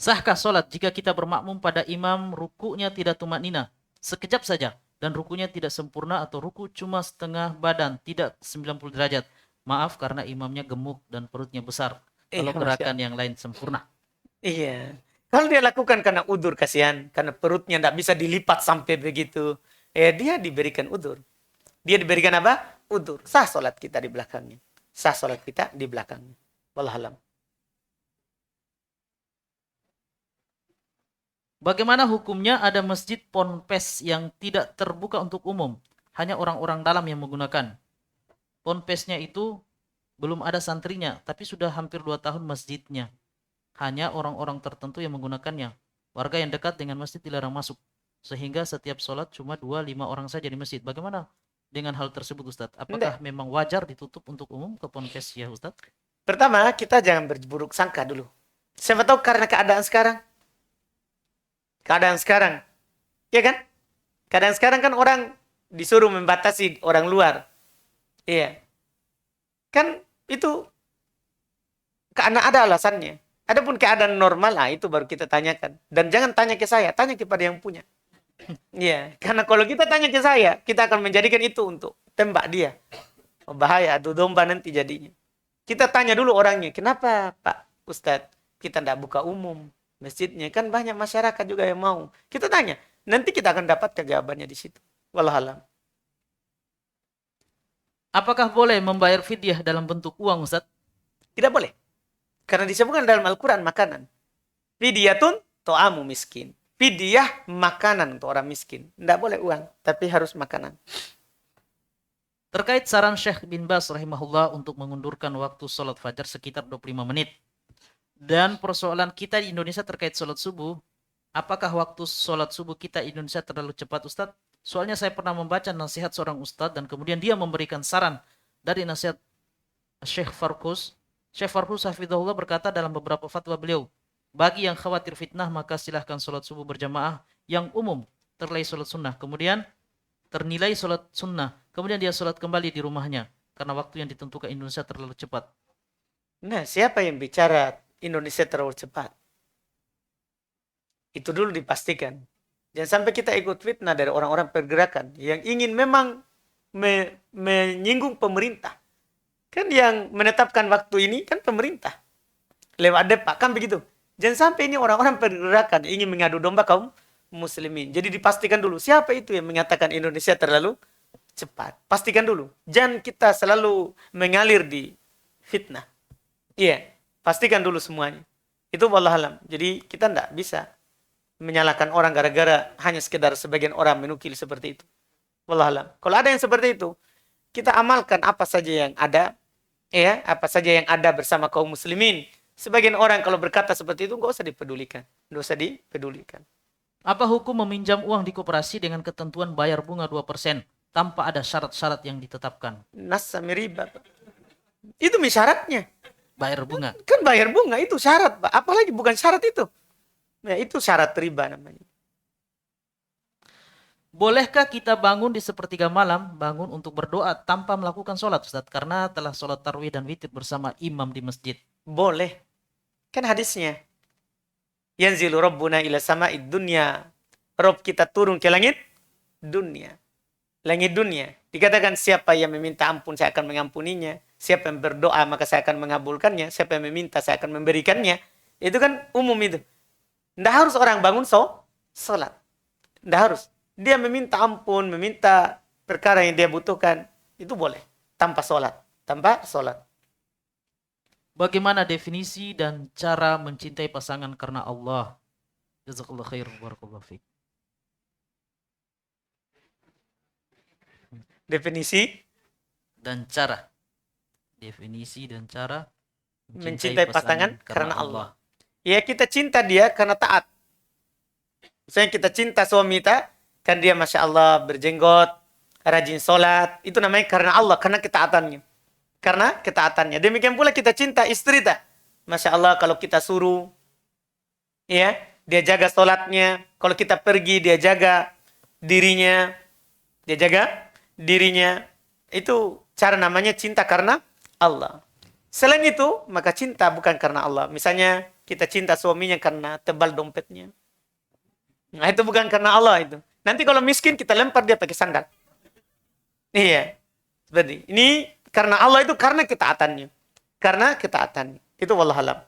Sahkah sholat jika kita bermakmum pada imam rukunya tidak tumaknina sekejap saja dan rukunya tidak sempurna atau ruku cuma setengah badan, tidak 90 derajat? Maaf karena imamnya gemuk dan perutnya besar. Kalau gerakan yang lain sempurna. Iya. Kalau dia lakukan karena udur, kasihan. Karena perutnya tidak bisa dilipat sampai begitu. Dia diberikan udur. Dia diberikan apa? Udur. Sah sholat kita di belakangnya. Sah sholat kita di belakangnya. Wallahualam. Bagaimana hukumnya ada masjid ponpes yang tidak terbuka untuk umum? Hanya orang-orang dalam yang menggunakan. Ponpesnya itu belum ada santrinya, tapi sudah hampir 2 tahun masjidnya. Hanya orang-orang tertentu yang menggunakannya. Warga yang dekat dengan masjid dilarang masuk. Sehingga setiap sholat cuma 2-5 orang saja di masjid. Bagaimana dengan hal tersebut, Ustadz? Apakah memang wajar ditutup untuk umum ke ponpes ya, Ustadz? Pertama, kita jangan berburuk sangka dulu. Siapa tahu karena keadaan sekarang. Keadaan sekarang. Iya kan? Keadaan sekarang kan orang disuruh membatasi orang luar. Iya. Kan itu karena ada alasannya. Adapun keadaan normal, itu baru kita tanyakan. Dan jangan tanya ke saya, tanya kepada yang punya. Iya, karena kalau kita tanya ke saya, kita akan menjadikan itu untuk tembak dia. Oh, bahaya, adu domba nanti jadinya. Kita tanya dulu orangnya, kenapa Pak Ustadz kita tidak buka umum masjidnya? Kan banyak masyarakat juga yang mau. Kita tanya, nanti kita akan dapat jawabannya di situ. Wallahualam. Apakah boleh membayar fidyah dalam bentuk uang, Ustaz? Tidak boleh. Karena disebutkan dalam Al-Quran makanan. Fidyatun to'amu miskin. Fidyah makanan untuk orang miskin. Tidak boleh uang, tapi harus makanan. Terkait saran Syekh bin Bas rahimahullah untuk mengundurkan waktu sholat fajar sekitar 25 menit. Dan persoalan kita di Indonesia terkait sholat subuh, apakah waktu sholat subuh kita di Indonesia terlalu cepat, Ustadz? Soalnya saya pernah membaca nasihat seorang Ustadz dan kemudian dia memberikan saran dari nasihat Syekh Farkus. Syekh Farkus hafizahullah berkata dalam beberapa fatwa beliau, bagi yang khawatir fitnah maka silahkan sholat subuh berjamaah yang umum terlai sholat sunnah. Kemudian ternilai sholat sunnah. Kemudian dia sholat kembali di rumahnya. Karena waktu yang ditentukan Indonesia terlalu cepat. Nah, siapa yang bicara Indonesia terlalu cepat? Itu dulu dipastikan. Jangan sampai kita ikut fitnah dari orang-orang pergerakan yang ingin memang menyinggung pemerintah. Kan yang menetapkan waktu ini kan pemerintah. Lewat depak, kan begitu. Jangan sampai ini orang-orang pergerakan ingin mengadu domba kaum muslimin. Jadi dipastikan dulu, siapa itu yang mengatakan Indonesia terlalu cepat. Pastikan dulu. Jangan kita selalu mengalir di fitnah. Iya, pastikan dulu semuanya. Itu wallahualam. Jadi kita tidak bisa menyalahkan orang gara-gara hanya sekedar sebagian orang menukil seperti itu. Wallahualam. Kalau ada yang seperti itu, kita amalkan apa saja yang ada, ya, apa saja yang ada bersama kaum muslimin. Sebagian orang kalau berkata seperti itu, nggak usah dipedulikan. Nggak usah dipedulikan. Apa hukum meminjam uang di koperasi dengan ketentuan bayar bunga 2% tanpa ada syarat-syarat yang ditetapkan? Nasa miriba. Itu syaratnya. Bayar bunga. Kan bayar bunga itu syarat, Pak. Apalagi bukan syarat itu. Ya, itu syarat riba namanya. Bolehkah kita bangun di sepertiga malam, bangun untuk berdoa tanpa melakukan sholat, Ustaz? Karena telah sholat tarwih dan witir bersama imam di masjid. Boleh. Kan hadisnya. Yanzilu Rabbuna ila sama'id dunya. Rob kita turun ke langit dunia. Langit dunia. Dikatakan siapa yang meminta ampun, saya akan mengampuninya. Siapa yang berdoa, maka saya akan mengabulkannya. Siapa yang meminta, saya akan memberikannya. Itu kan umum itu. Tidak harus orang bangun sholat. Tidak harus. Dia meminta ampun, meminta perkara yang dia butuhkan. Itu boleh. Tanpa sholat. Tanpa sholat. Bagaimana definisi dan cara mencintai pasangan karena Allah? Jazakallah khair. Barakallahu fiik. Definisi Dan cara. Definisi dan cara mencintai pasangan karena Allah. Ya, kita cinta dia karena taat. Misalnya kita cinta suami kita, kan dia Masya Allah berjenggot, rajin sholat. Itu namanya karena Allah, karena ketaatannya. Karena ketaatannya. Demikian pula kita cinta istri kita. Masya Allah kalau kita suruh, ya, dia jaga sholatnya. Kalau kita pergi, dia jaga dirinya. Dia jaga dirinya. Itu cara namanya cinta karena Allah. Selain itu, maka cinta bukan karena Allah. Misalnya, kita cinta suaminya karena tebal dompetnya. Nah, itu bukan karena Allah itu. Nanti kalau miskin, kita lempar dia pakai sandal. Iya. Seperti ini, karena Allah itu karena ketaatannya. Karena ketaatannya. Itu wallahualam.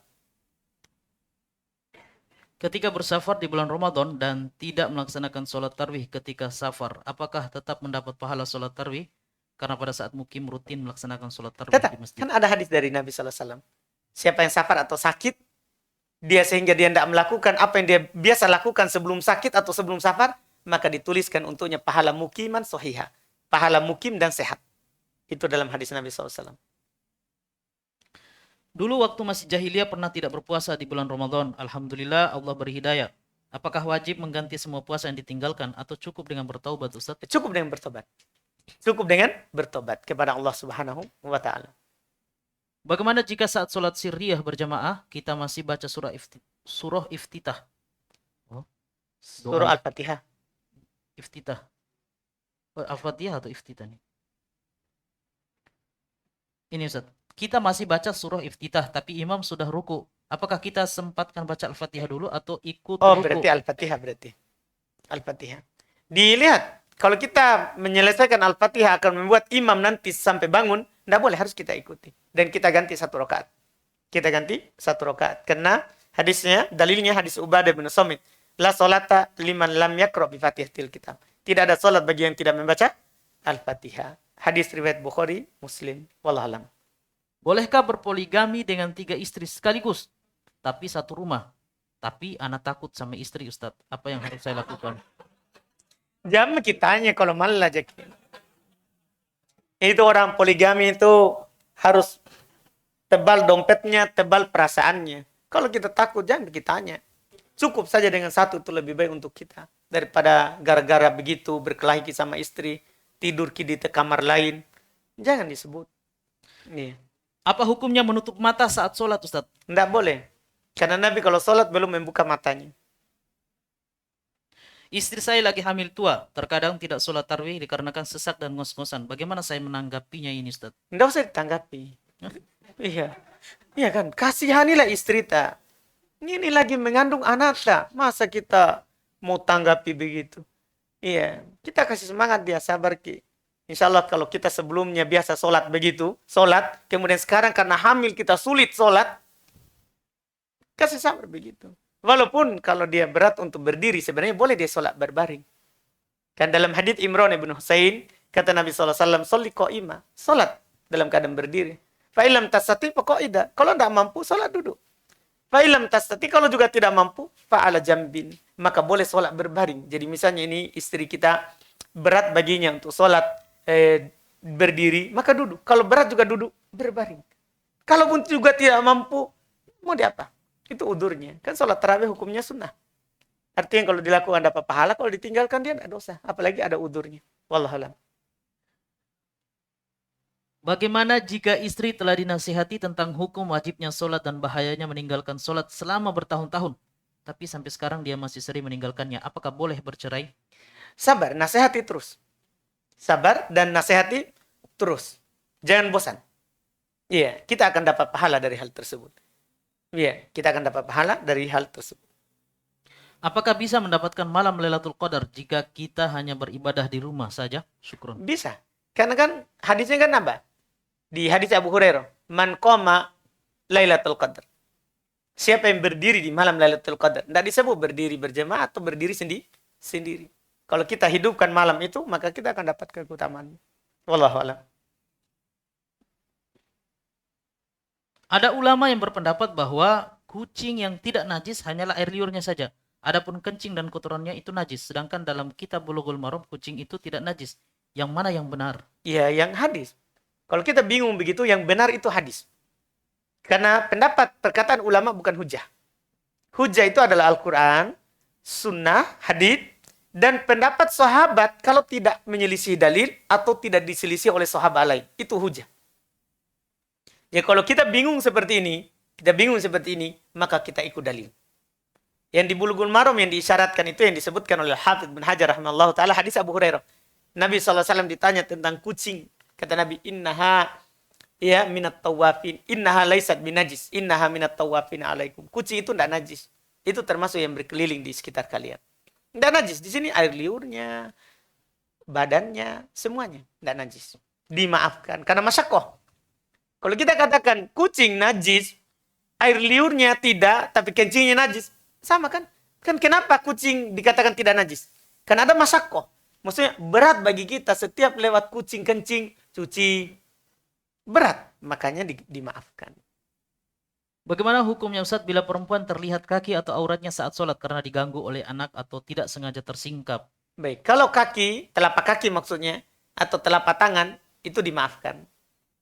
Ketika bersafar di bulan Ramadan dan tidak melaksanakan sholat tarwih ketika safar, apakah tetap mendapat pahala sholat tarwih? Karena pada saat mukim rutin melaksanakan sholat tarwih Tetap. di masjid. Kan ada hadis dari Nabi SAW. Siapa yang safar atau sakit, dia sehingga dia tidak melakukan apa yang dia biasa lakukan sebelum sakit atau sebelum safar, maka dituliskan untuknya pahala mukiman sohiha. Pahala mukim dan sehat. Itu dalam hadis Nabi SAW. Dulu waktu masih jahiliyah pernah tidak berpuasa di bulan Ramadan. Alhamdulillah Allah beri hidayah. Apakah wajib mengganti semua puasa yang ditinggalkan atau cukup dengan bertaubat, Ustaz? Cukup dengan bertobat. Cukup dengan bertobat kepada Allah Subhanahu wa Ta'ala. Bagaimana jika saat sholat sirriyah berjamaah kita masih baca surah iftitah? Surah Doa Al-Fatihah. iftitah. Oh, Al-Fatihah atau iftitah nih? Ini Ustaz. Kita masih baca surah iftitah, tapi imam sudah ruku. Apakah kita sempatkan baca Al-Fatihah dulu atau ikut Oh, ruku? berarti Al-Fatihah berarti. Al-Fatihah. Dilihat, kalau kita menyelesaikan Al-Fatihah akan membuat imam nanti sampai bangun, tidak boleh, harus kita ikuti. Dan kita ganti 1 rakaat. Kita ganti 1 rakaat. Karena hadisnya, dalilnya hadis Ubadah bin Samit. La solata liman lam yakra bi fatihatil kitab. Tidak ada solat bagi yang tidak membaca Al-Fatihah. Hadis riwayat Bukhari, Muslim. Wallahualam. Bolehkah berpoligami dengan 3 istri sekaligus, tapi satu rumah? Tapi anak takut sama istri, Ustadz. Apa yang harus saya lakukan? Jangan kitanya kalau malah aja. Itu orang poligami itu harus tebal dompetnya, tebal perasaannya. Kalau kita takut, jangan kitanya. Cukup saja dengan 1 itu lebih baik untuk kita. Daripada gara-gara begitu berkelahi sama istri, tidur di kamar lain. Jangan disebut. Iya. Apa hukumnya menutup mata saat sholat, Ustadz? Tidak boleh. Karena Nabi kalau sholat belum membuka matanya. Istri saya lagi hamil tua, terkadang tidak sholat tarawih dikarenakan sesak dan ngos-ngosan. Bagaimana saya menanggapinya ini, Ustadz? Tidak usah ditanggapi. Iya. Iya kan? Kasihanilah istri tak. Ini lagi mengandung anak tak. Masa kita mau tanggapi begitu? Iya. Kita kasih semangat dia, sabar Ki. Insya Allah kalau kita sebelumnya biasa sholat begitu, sholat, kemudian sekarang karena hamil kita sulit sholat, kasih sabar begitu. Walaupun kalau dia berat untuk berdiri, sebenarnya boleh dia sholat berbaring. Kan dalam hadits Imran ibn Husain, kata Nabi SAW, "Sholli qa'imah." Sholat dalam keadaan berdiri. Fa'ilam tasati faqa'ida. Kalau tidak mampu, sholat duduk. Fa'ilam tasati, kalau juga tidak mampu, fa'ala jambin. Maka boleh sholat berbaring. Jadi misalnya ini istri kita berat baginya untuk sholat berdiri, maka duduk. Kalau berat juga duduk, berbaring. Kalaupun juga tidak mampu, mau diapa? Itu udurnya. Kan sholat tarawih hukumnya sunnah. Artinya kalau dilakukan dapat pahala, kalau ditinggalkan dia tidak dosa. Apalagi ada udurnya. Wallahualam. Bagaimana jika istri telah dinasihati tentang hukum wajibnya sholat dan bahayanya meninggalkan sholat selama bertahun-tahun, tapi sampai sekarang dia masih sering meninggalkannya? Apakah boleh bercerai? Sabar, nasihati terus. Sabar dan nasihati terus. Jangan bosan. Iya, kita akan dapat pahala dari hal tersebut. Iya, kita akan dapat pahala dari hal tersebut. Apakah bisa mendapatkan malam Lailatul Qadar jika kita hanya beribadah di rumah saja? Syukron. Bisa. Karena kan hadisnya kan apa? Di hadis Abu Hurairah, "Man qama Lailatul Qadar." Siapa yang berdiri di malam Lailatul Qadar? Tidak disebut berdiri berjamaah atau berdiri sendiri. Kalau kita hidupkan malam itu, maka kita akan dapatkan keutamaan. Wallahu a'lam. Ada ulama yang berpendapat bahwa kucing yang tidak najis hanyalah air liurnya saja. Adapun kencing dan kotorannya itu najis. Sedangkan dalam kitab Bulughul Maram kucing itu tidak najis. Yang mana yang benar? Ya, yang hadis. Kalau kita bingung begitu, yang benar itu hadis. Karena pendapat perkataan ulama bukan hujah. Hujah itu adalah Al-Quran, sunnah, hadis, dan pendapat sahabat kalau tidak menyelisih dalil atau tidak diselisih oleh sahabat lain. Itu hujah. Ya kalau kita bingung seperti ini, maka kita ikut dalil. Yang di Bulughul Maram yang diisyaratkan itu yang disebutkan oleh Hafidz bin Hajar rahimahullah ta'ala, hadis Abu Hurairah. Nabi SAW ditanya tentang kucing. Kata Nabi, "Innaha ya minat tawafin, innaha laisat binajis, innaha minat tawafin alaikum." Kucing itu tidak najis. Itu termasuk yang berkeliling di sekitar kalian. Tidak najis. Di sini air liurnya, badannya, semuanya tidak najis. Dimaafkan. Karena masyakoh. Kalau kita katakan kucing najis, air liurnya tidak, tapi kencingnya najis. Sama kan? Kan kenapa kucing dikatakan tidak najis? Karena ada masyakoh. Maksudnya berat bagi kita setiap lewat kucing kencing, cuci. Berat. Makanya dimaafkan. Bagaimana hukumnya Ustaz bila perempuan terlihat kaki atau auratnya saat sholat karena diganggu oleh anak atau tidak sengaja tersingkap? Baik, kalau kaki, telapak kaki maksudnya, atau telapak tangan, itu dimaafkan.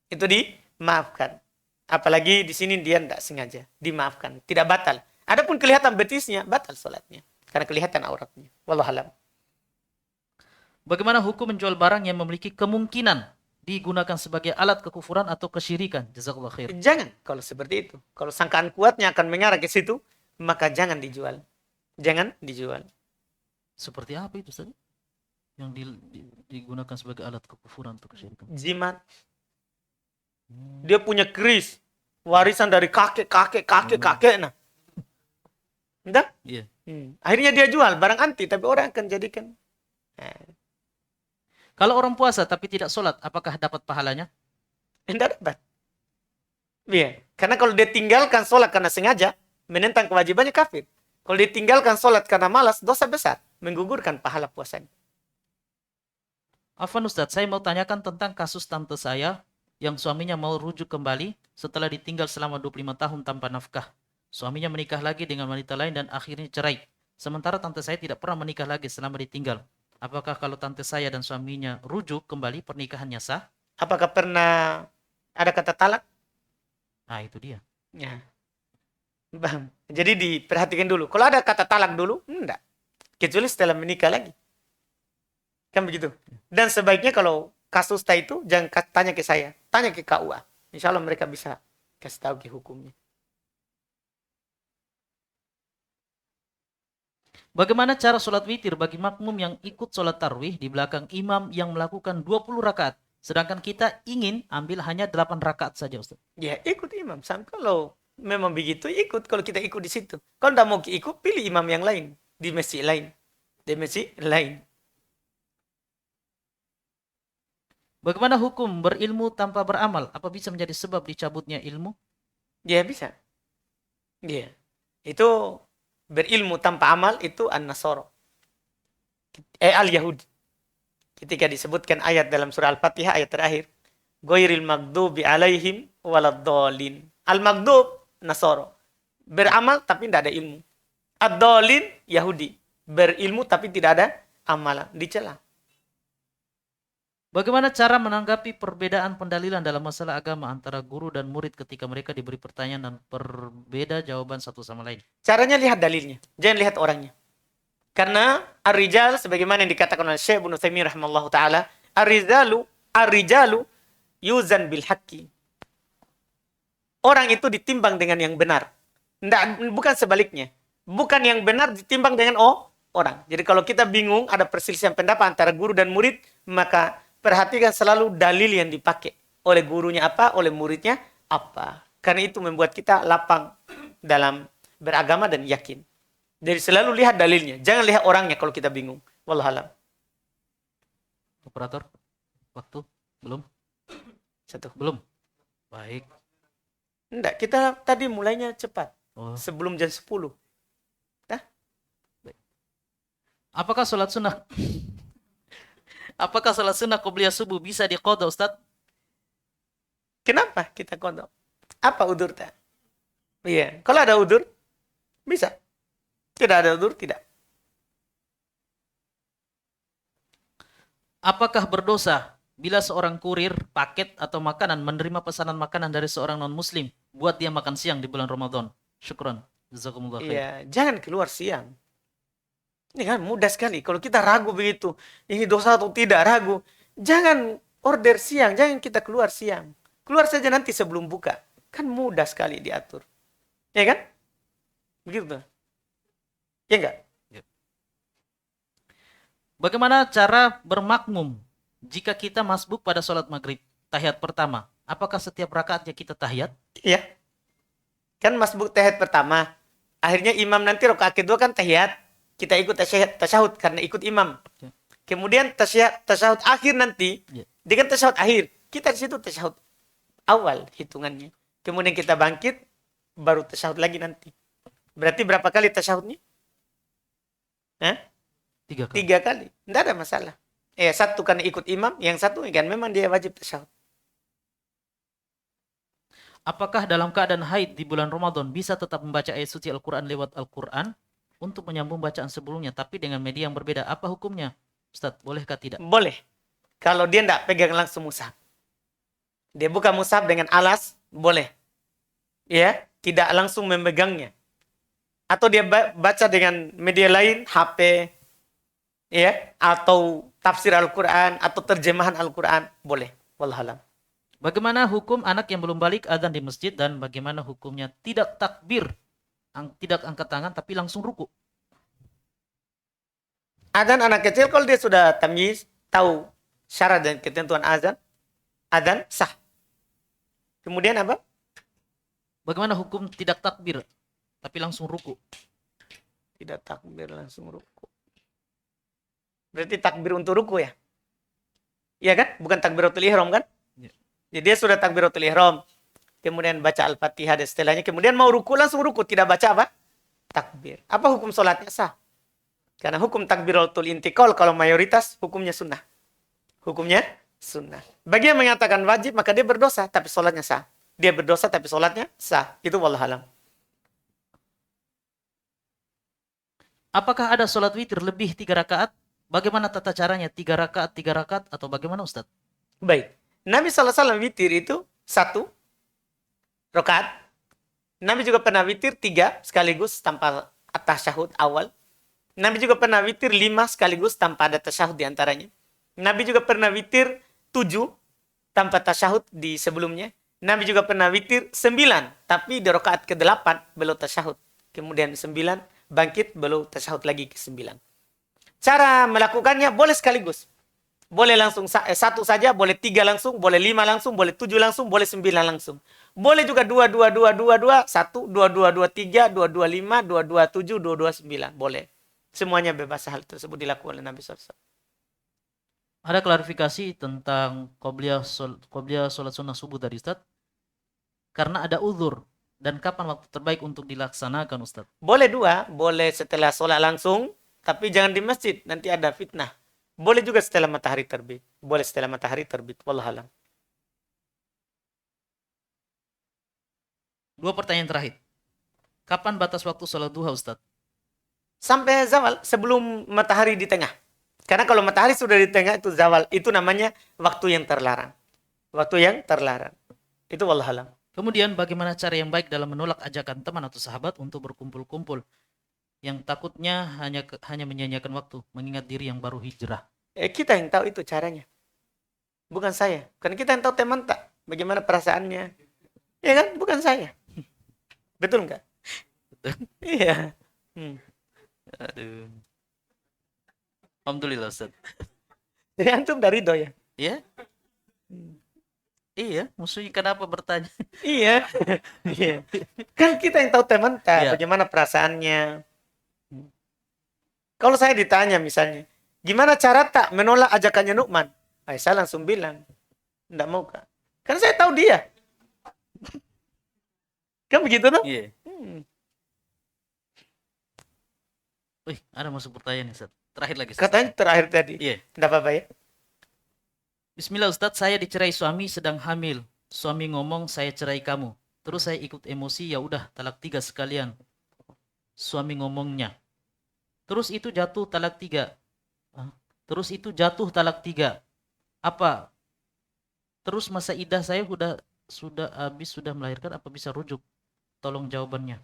Itu dimaafkan. Apalagi di sini dia tidak sengaja. Dimaafkan. Tidak batal. Adapun kelihatan betisnya, batal sholatnya. Karena kelihatan auratnya. Wallahualam. Bagaimana hukum menjual barang yang memiliki kemungkinan digunakan sebagai alat kekufuran atau kesyirikan? Jazakallah khair. Jangan kalau seperti itu. Kalau sangkaan kuatnya akan mengarah ke situ, maka jangan dijual. Jangan dijual. Seperti apa itu Ustaz? Yang digunakan sebagai alat kekufuran atau kesyirikan. Jimat. Hmm. Dia punya keris. Warisan dari kakek. Nah. Entah? Iya. Akhirnya dia jual barang anti, tapi orang akan jadikan. Kalau orang puasa tapi tidak sholat, apakah dapat pahalanya? Tidak dapat. Iya. Karena kalau dia tinggalkan sholat karena sengaja, menentang kewajibannya kafir. Kalau dia tinggalkan sholat karena malas, dosa besar. Menggugurkan pahala puasanya. Afwan Ustadz, saya mau tanyakan tentang kasus tante saya yang suaminya mau rujuk kembali setelah ditinggal selama 25 tahun tanpa nafkah. Suaminya menikah lagi dengan wanita lain dan akhirnya cerai. Sementara tante saya tidak pernah menikah lagi selama ditinggal. Apakah kalau tante saya dan suaminya rujuk kembali pernikahannya sah? Apakah pernah ada kata talak? Nah, itu dia. Ya. Bang. Jadi diperhatikan dulu. Kalau ada kata talak dulu, enggak. Kecuali setelah menikah lagi. Kan begitu. Dan sebaiknya kalau kasus itu jangan tanya ke saya, tanya ke KUA. Insya Allah mereka bisa kasih tahu ke hukumnya. Bagaimana cara sholat witir bagi makmum yang ikut sholat tarwih di belakang imam yang melakukan 20 rakaat, sedangkan kita ingin ambil hanya 8 rakaat saja Ustaz? Ya ikut imam. Kalau memang begitu ikut. Kalau kita ikut di situ. Kalau tidak mau ikut, pilih imam yang lain. Di masjid lain. Di masjid lain. Bagaimana hukum berilmu tanpa beramal? Apa bisa menjadi sebab dicabutnya ilmu? Ya bisa. Ya. Itu berilmu tanpa amal itu an-nasara. Al-Yahudi. Ketika disebutkan ayat dalam surah Al-Fatihah ayat terakhir. Ghairil maghdubi alaihim waladdallin. Al-maghdub Nasara. Beramal tapi tidak ada ilmu. Ad-dallin Yahudi. Berilmu tapi tidak ada amalan. Dicela. Bagaimana cara menanggapi perbedaan pendalilan dalam masalah agama antara guru dan murid ketika mereka diberi pertanyaan dan berbeda jawaban satu sama lain? Caranya lihat dalilnya. Jangan lihat orangnya. Karena ar-rijal sebagaimana yang dikatakan oleh Syekh Ibnu Taimiyah rahimallahu taala, ar-rijalu yuzan bil haqqi. Orang itu ditimbang dengan yang benar. Bukan sebaliknya. Bukan yang benar ditimbang dengan orang. Jadi kalau kita bingung ada perselisihan pendapat antara guru dan murid, maka perhatikan selalu dalil yang dipakai. Oleh gurunya apa, oleh muridnya apa. Karena itu membuat kita lapang dalam beragama dan yakin. Jadi selalu lihat dalilnya. Jangan lihat orangnya kalau kita bingung. Wallahualam. Operator, waktu? Belum? Satu. Belum? Baik. Enggak, kita tadi mulainya cepat. Oh. Sebelum jam 10. Apakah sholat sunnah Apakah sholat sunnah qobliyah subuh bisa diqadha Ustaz? Kenapa kita kodok? Apa udur tak? Iya, kalau ada udur bisa. Tidak ada udur tidak. Apakah berdosa bila seorang kurir paket atau makanan menerima pesanan makanan dari seorang non-muslim buat dia makan siang di bulan Ramadan? Syukran. Jazakumullah khair. Iya, jangan keluar siang. Ini kan mudah sekali. Kalau kita ragu begitu, ini dosa atau tidak ragu, jangan order siang, jangan kita keluar siang. Keluar saja nanti sebelum buka. Kan mudah sekali diatur. Ya kan? Begitu. Ya enggak? Bagaimana cara bermakmum jika kita masbuk pada sholat maghrib? Tahiyat pertama. Apakah setiap rakaatnya kita tahiyat? Iya. Kan masbuk tahiyat pertama. Akhirnya imam nanti rakaat kedua kan tahiyat. Kita ikut tasyahud karena ikut imam. Ya. Kemudian tasyahud akhir nanti. Ya. Dengan tasyahud akhir. Kita di situ tasyahud awal hitungannya. Kemudian kita bangkit. Baru tasyahud lagi nanti. Berarti berapa kali tasyahudnya? Hah? 3 kali. 3 kali. Tidak ada masalah. Satu karena ikut imam. Yang satu kan memang dia wajib tasyahud. Apakah dalam keadaan haid di bulan Ramadan bisa tetap membaca ayat suci Al-Quran lewat Al-Quran untuk menyambung bacaan sebelumnya tapi dengan media yang berbeda? Apa hukumnya? Ustaz, bolehkah tidak? Boleh. Kalau dia tidak pegang langsung mushaf. Dia buka mushaf dengan alas, boleh. Ya, tidak langsung memegangnya. Atau dia baca dengan media lain, HP, ya, atau tafsir Al-Quran, atau terjemahan Al-Quran, boleh. Wallahualam. Bagaimana hukum anak yang belum balik adzan di masjid dan bagaimana hukumnya tidak takbir, tidak angkat tangan tapi langsung ruku? Adzan anak kecil kalau dia sudah tamyiz, tahu syarat dan ketentuan azan, adzan sah. Kemudian apa? Bagaimana hukum tidak takbir tapi langsung ruku? Tidak takbir langsung ruku. Berarti takbir untuk ruku ya? Iya kan? Bukan takbiratul ihram kan? Ya. Jadi dia sudah takbiratul ihram. Kemudian baca Al-Fatihah dan setelahnya. Kemudian mau ruku langsung ruku. Tidak baca apa? Takbir. Apa hukum sholatnya? Sah. Karena hukum takbiratul intikal kalau mayoritas hukumnya sunnah. Hukumnya sunnah. Bagi yang mengatakan wajib maka dia berdosa tapi sholatnya sah. Dia berdosa tapi sholatnya sah. Itu wallahualam. Apakah ada sholat witir lebih 3 rakaat? Bagaimana tata caranya? 3 rakaat, atau bagaimana Ustaz? Baik. Nabi SAW witir itu 1 rakaat. Nabi juga pernah witir 3 sekaligus tanpa tasyahud awal. Nabi juga pernah witir 5 sekaligus tanpa ada tasyahud di antaranya. Nabi juga pernah witir 7 tanpa tasyahud di sebelumnya. Nabi juga pernah witir 9 tapi di rakaat ke-8 belum tasyahud. Kemudian 9 bangkit belum tasyahud lagi ke-9. Cara melakukannya boleh sekaligus. Boleh langsung 1 saja, boleh 3 langsung, boleh 5 langsung, boleh 7 langsung, boleh 9 langsung. Boleh juga 2, 2, 2, 2, 2, 1, 2, 2, 2, 3, 2, 2, 5, 2, 2, 7, 2, 2, 9. Boleh. Semuanya bebas hal tersebut dilakukan oleh Nabi SAW. Ada klarifikasi tentang qobliyah sholat sunnah subuh tadi Ustaz. Karena ada uzur. Dan kapan waktu terbaik untuk dilaksanakan Ustaz? Boleh 2, boleh setelah sholat langsung, tapi jangan di masjid, nanti ada fitnah. Boleh juga setelah matahari terbit. Boleh setelah matahari terbit. Wallahualam. 2 pertanyaan terakhir. Kapan batas waktu sholat duha Ustaz? Sampai zawal, sebelum matahari di tengah. Karena kalau matahari sudah di tengah itu zawal. Itu namanya waktu yang terlarang. Waktu yang terlarang. Itu wallahualam. Kemudian bagaimana cara yang baik dalam menolak ajakan teman atau sahabat untuk berkumpul-kumpul yang takutnya hanya menyanyiakan waktu, mengingat diri yang baru hijrah? Kita yang tahu itu caranya. Bukan saya. Karena kita yang tahu teman tak. Bagaimana perasaannya. Ya kan? Bukan saya. Betul nggak? Betul. Iya. Aduh. Alhamdulillah Ustaz. Jadi antum dari ridho ya? Ya? Iya, maksudnya kenapa bertanya? Iya. Iya. Kan kita yang tahu teman tak. Iya. Bagaimana perasaannya. Kalau saya ditanya misalnya. Gimana cara tak menolak ajakannya Nu'man? Saya langsung bilang. Enggak mau kak. Karena saya tahu dia. Kan begitu tuh? Iya. Wih, ada masuk pertanyaan Ustaz. Terakhir lagi Ustaz. Katanya terakhir tadi. Iya. Enggak apa-apa ya? Bismillah Ustaz, saya dicerai suami sedang hamil. Suami ngomong saya cerai kamu. Terus saya ikut emosi, ya udah talak 3 sekalian. Suami ngomongnya. Terus itu jatuh talak 3. Terus itu jatuh talak 3. Apa? Terus masa idah saya sudah habis, sudah melahirkan, apa bisa rujuk? Tolong jawabannya.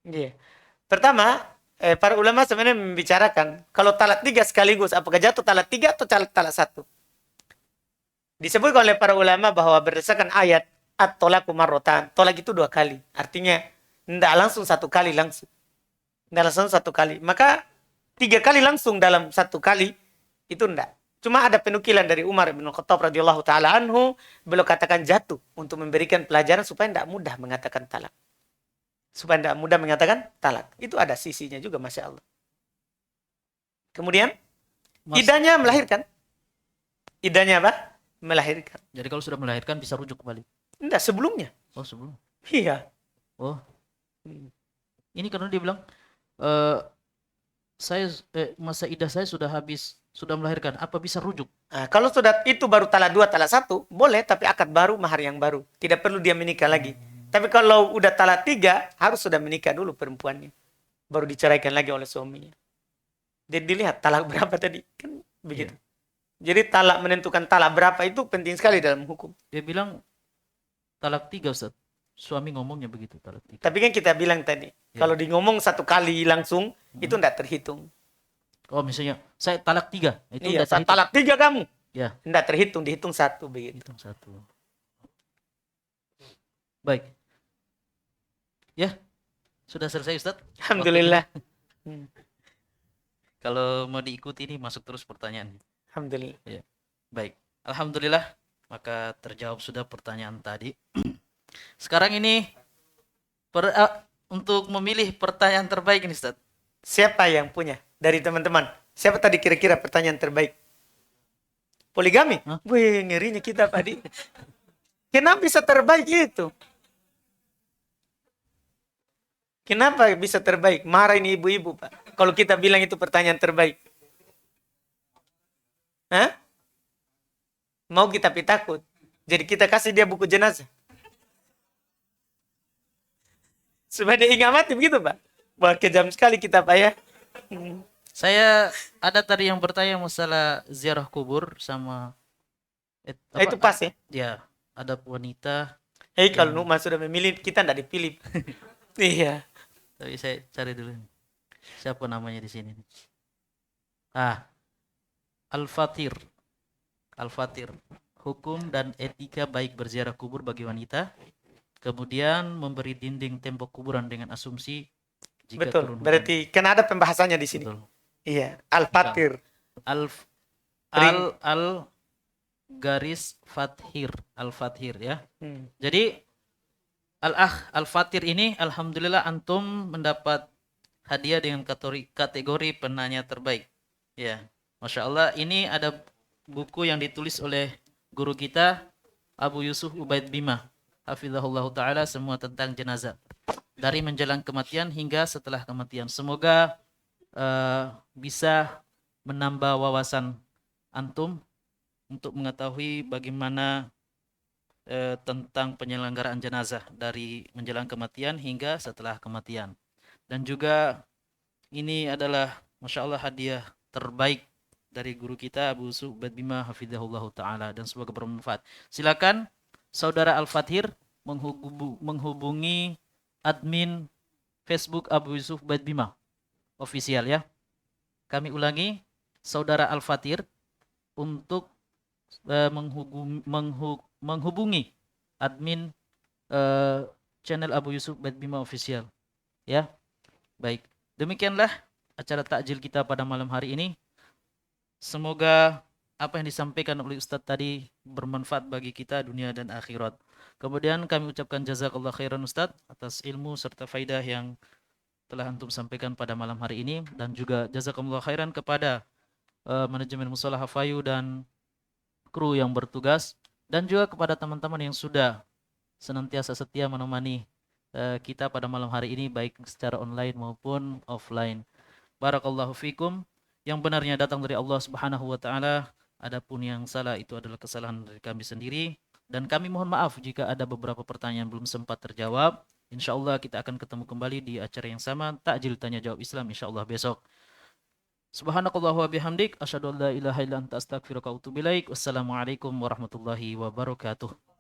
Iya. Pertama, para ulama sebenarnya membicarakan kalau talak 3 sekaligus, apakah jatuh talak 3 atau talak 1? Disebutkan oleh para ulama bahwa berdasarkan ayat at-tolaku marrotan, tolak itu 2 kali. Artinya tidak langsung 1 kali langsung. Tidak langsung 1 kali. Maka 3 kali langsung dalam 1 kali itu tidak. Cuma ada penukilan dari Umar bin Khattab radhiyallahu taala anhu, beliau katakan jatuh untuk memberikan pelajaran supaya tidak mudah mengatakan talak. Supaya tidak mudah mengatakan talak. Itu ada sisinya juga, Masya Allah. Kemudian, idahnya melahirkan. Idahnya apa? Melahirkan. Jadi kalau sudah melahirkan bisa rujuk kembali? Tidak, sebelumnya. Oh, sebelum. Iya. Oh. Ini karena dia bilang, masa idah saya sudah habis, sudah melahirkan. Apa bisa rujuk? Nah, kalau sudah itu baru talak 2, talak 1, boleh, tapi akad baru, mahar yang baru. Tidak perlu dia menikah lagi. Tapi kalau udah talak 3, harus sudah menikah dulu perempuannya. Baru diceraikan lagi oleh suaminya. Jadi dilihat talak berapa tadi. Kan begitu. Yeah. Jadi talak, menentukan talak berapa itu penting sekali dalam hukum. Dia bilang talak 3 Ustaz. Suami ngomongnya begitu, talak 3. Tapi kan kita bilang tadi, kalau di ngomong 1 kali langsung, itu tidak terhitung. Oh, misalnya saya talak 3, itu iya, saya talak 3 kamu. Ya. Tidak terhitung, dihitung 1 begitu. Hitung 1. Baik. Ya. Sudah selesai Ustaz? Alhamdulillah. Kalau mau diikuti nih masuk terus pertanyaan. Alhamdulillah. Ya. Baik. Alhamdulillah maka terjawab sudah pertanyaan tadi. Sekarang ini untuk memilih pertanyaan terbaik ini Ustaz. Siapa yang punya dari teman-teman? Siapa tadi kira-kira pertanyaan terbaik? Poligami? Hah? Wih, ngerinya kita tadi. Kenapa bisa terbaik itu? Kenapa bisa terbaik? Marah ini ibu-ibu, Pak. Kalau kita bilang itu pertanyaan terbaik. Hah? Mau kita takut. Jadi kita kasih dia buku jenazah. Supaya dia ingat mati begitu, Pak. Wah, kejam sekali kita, Pak ya. Saya ada tadi yang bertanya masalah ziarah kubur sama Itu pas ya. Ya, ada wanita. Kalau Nukman sudah memilih, kita tidak dipilih. Iya. Tapi saya cari dulu. Siapa namanya di sini? Al-Fatir. Al-Fatir. Hukum dan etika baik berziarah kubur bagi wanita. Kemudian memberi dinding tembok kuburan dengan asumsi jika Betul. turun hujan. Berarti kan ada pembahasannya di sini. Betul. Iya. Al-Fatir. Al garis Fathir. Al-Fathir ya. Jadi Al-Fatir ini alhamdulillah antum mendapat hadiah dengan kategori penanya terbaik. Ya. Masya Allah, ini ada buku yang ditulis oleh guru kita Abu Yusuf Ubaid Bima hafizahullah ta'ala, semua tentang jenazah dari menjelang kematian hingga setelah kematian. Semoga bisa menambah wawasan antum untuk mengetahui bagaimana tentang penyelenggaraan jenazah dari menjelang kematian hingga setelah kematian. Dan juga ini adalah Masya Allah hadiah terbaik dari guru kita Abu Yusuf Ubaid Bima hafizahullah ta'ala, dan semoga bermanfaat. Silakan Saudara Al-Fathir menghubungi admin Facebook Abu Yusuf Ubaid Bima official ya. Kami ulangi, Saudara Al-Fathir untuk menghubungi admin channel Abu Yusuf Ubaid Bima official ya. Baik, demikianlah acara takjil kita pada malam hari ini. Semoga apa yang disampaikan oleh Ustadz tadi bermanfaat bagi kita dunia dan akhirat. Kemudian kami ucapkan jazakallah khairan Ustadz atas ilmu serta faidah yang telah antum sampaikan pada malam hari ini, dan juga jazakumullah khairan kepada manajemen Mushola Hafayu dan kru yang bertugas, dan juga kepada teman-teman yang sudah senantiasa setia menemani kita pada malam hari ini baik secara online maupun offline. Barakallahu fikum. Yang benarnya datang dari Allah Subhanahu wa taala, adapun yang salah itu adalah kesalahan dari kami sendiri, dan kami mohon maaf jika ada beberapa pertanyaan belum sempat terjawab. Insyaallah kita akan ketemu kembali di acara yang sama, takjil tanya jawab Islam, insyaallah besok. Subhanakallah wa bihamdik, asyhadu an la ilaha illa anta astaghfiruka wa atubu ilaik. Wassalamualaikum warahmatullahi wabarakatuh.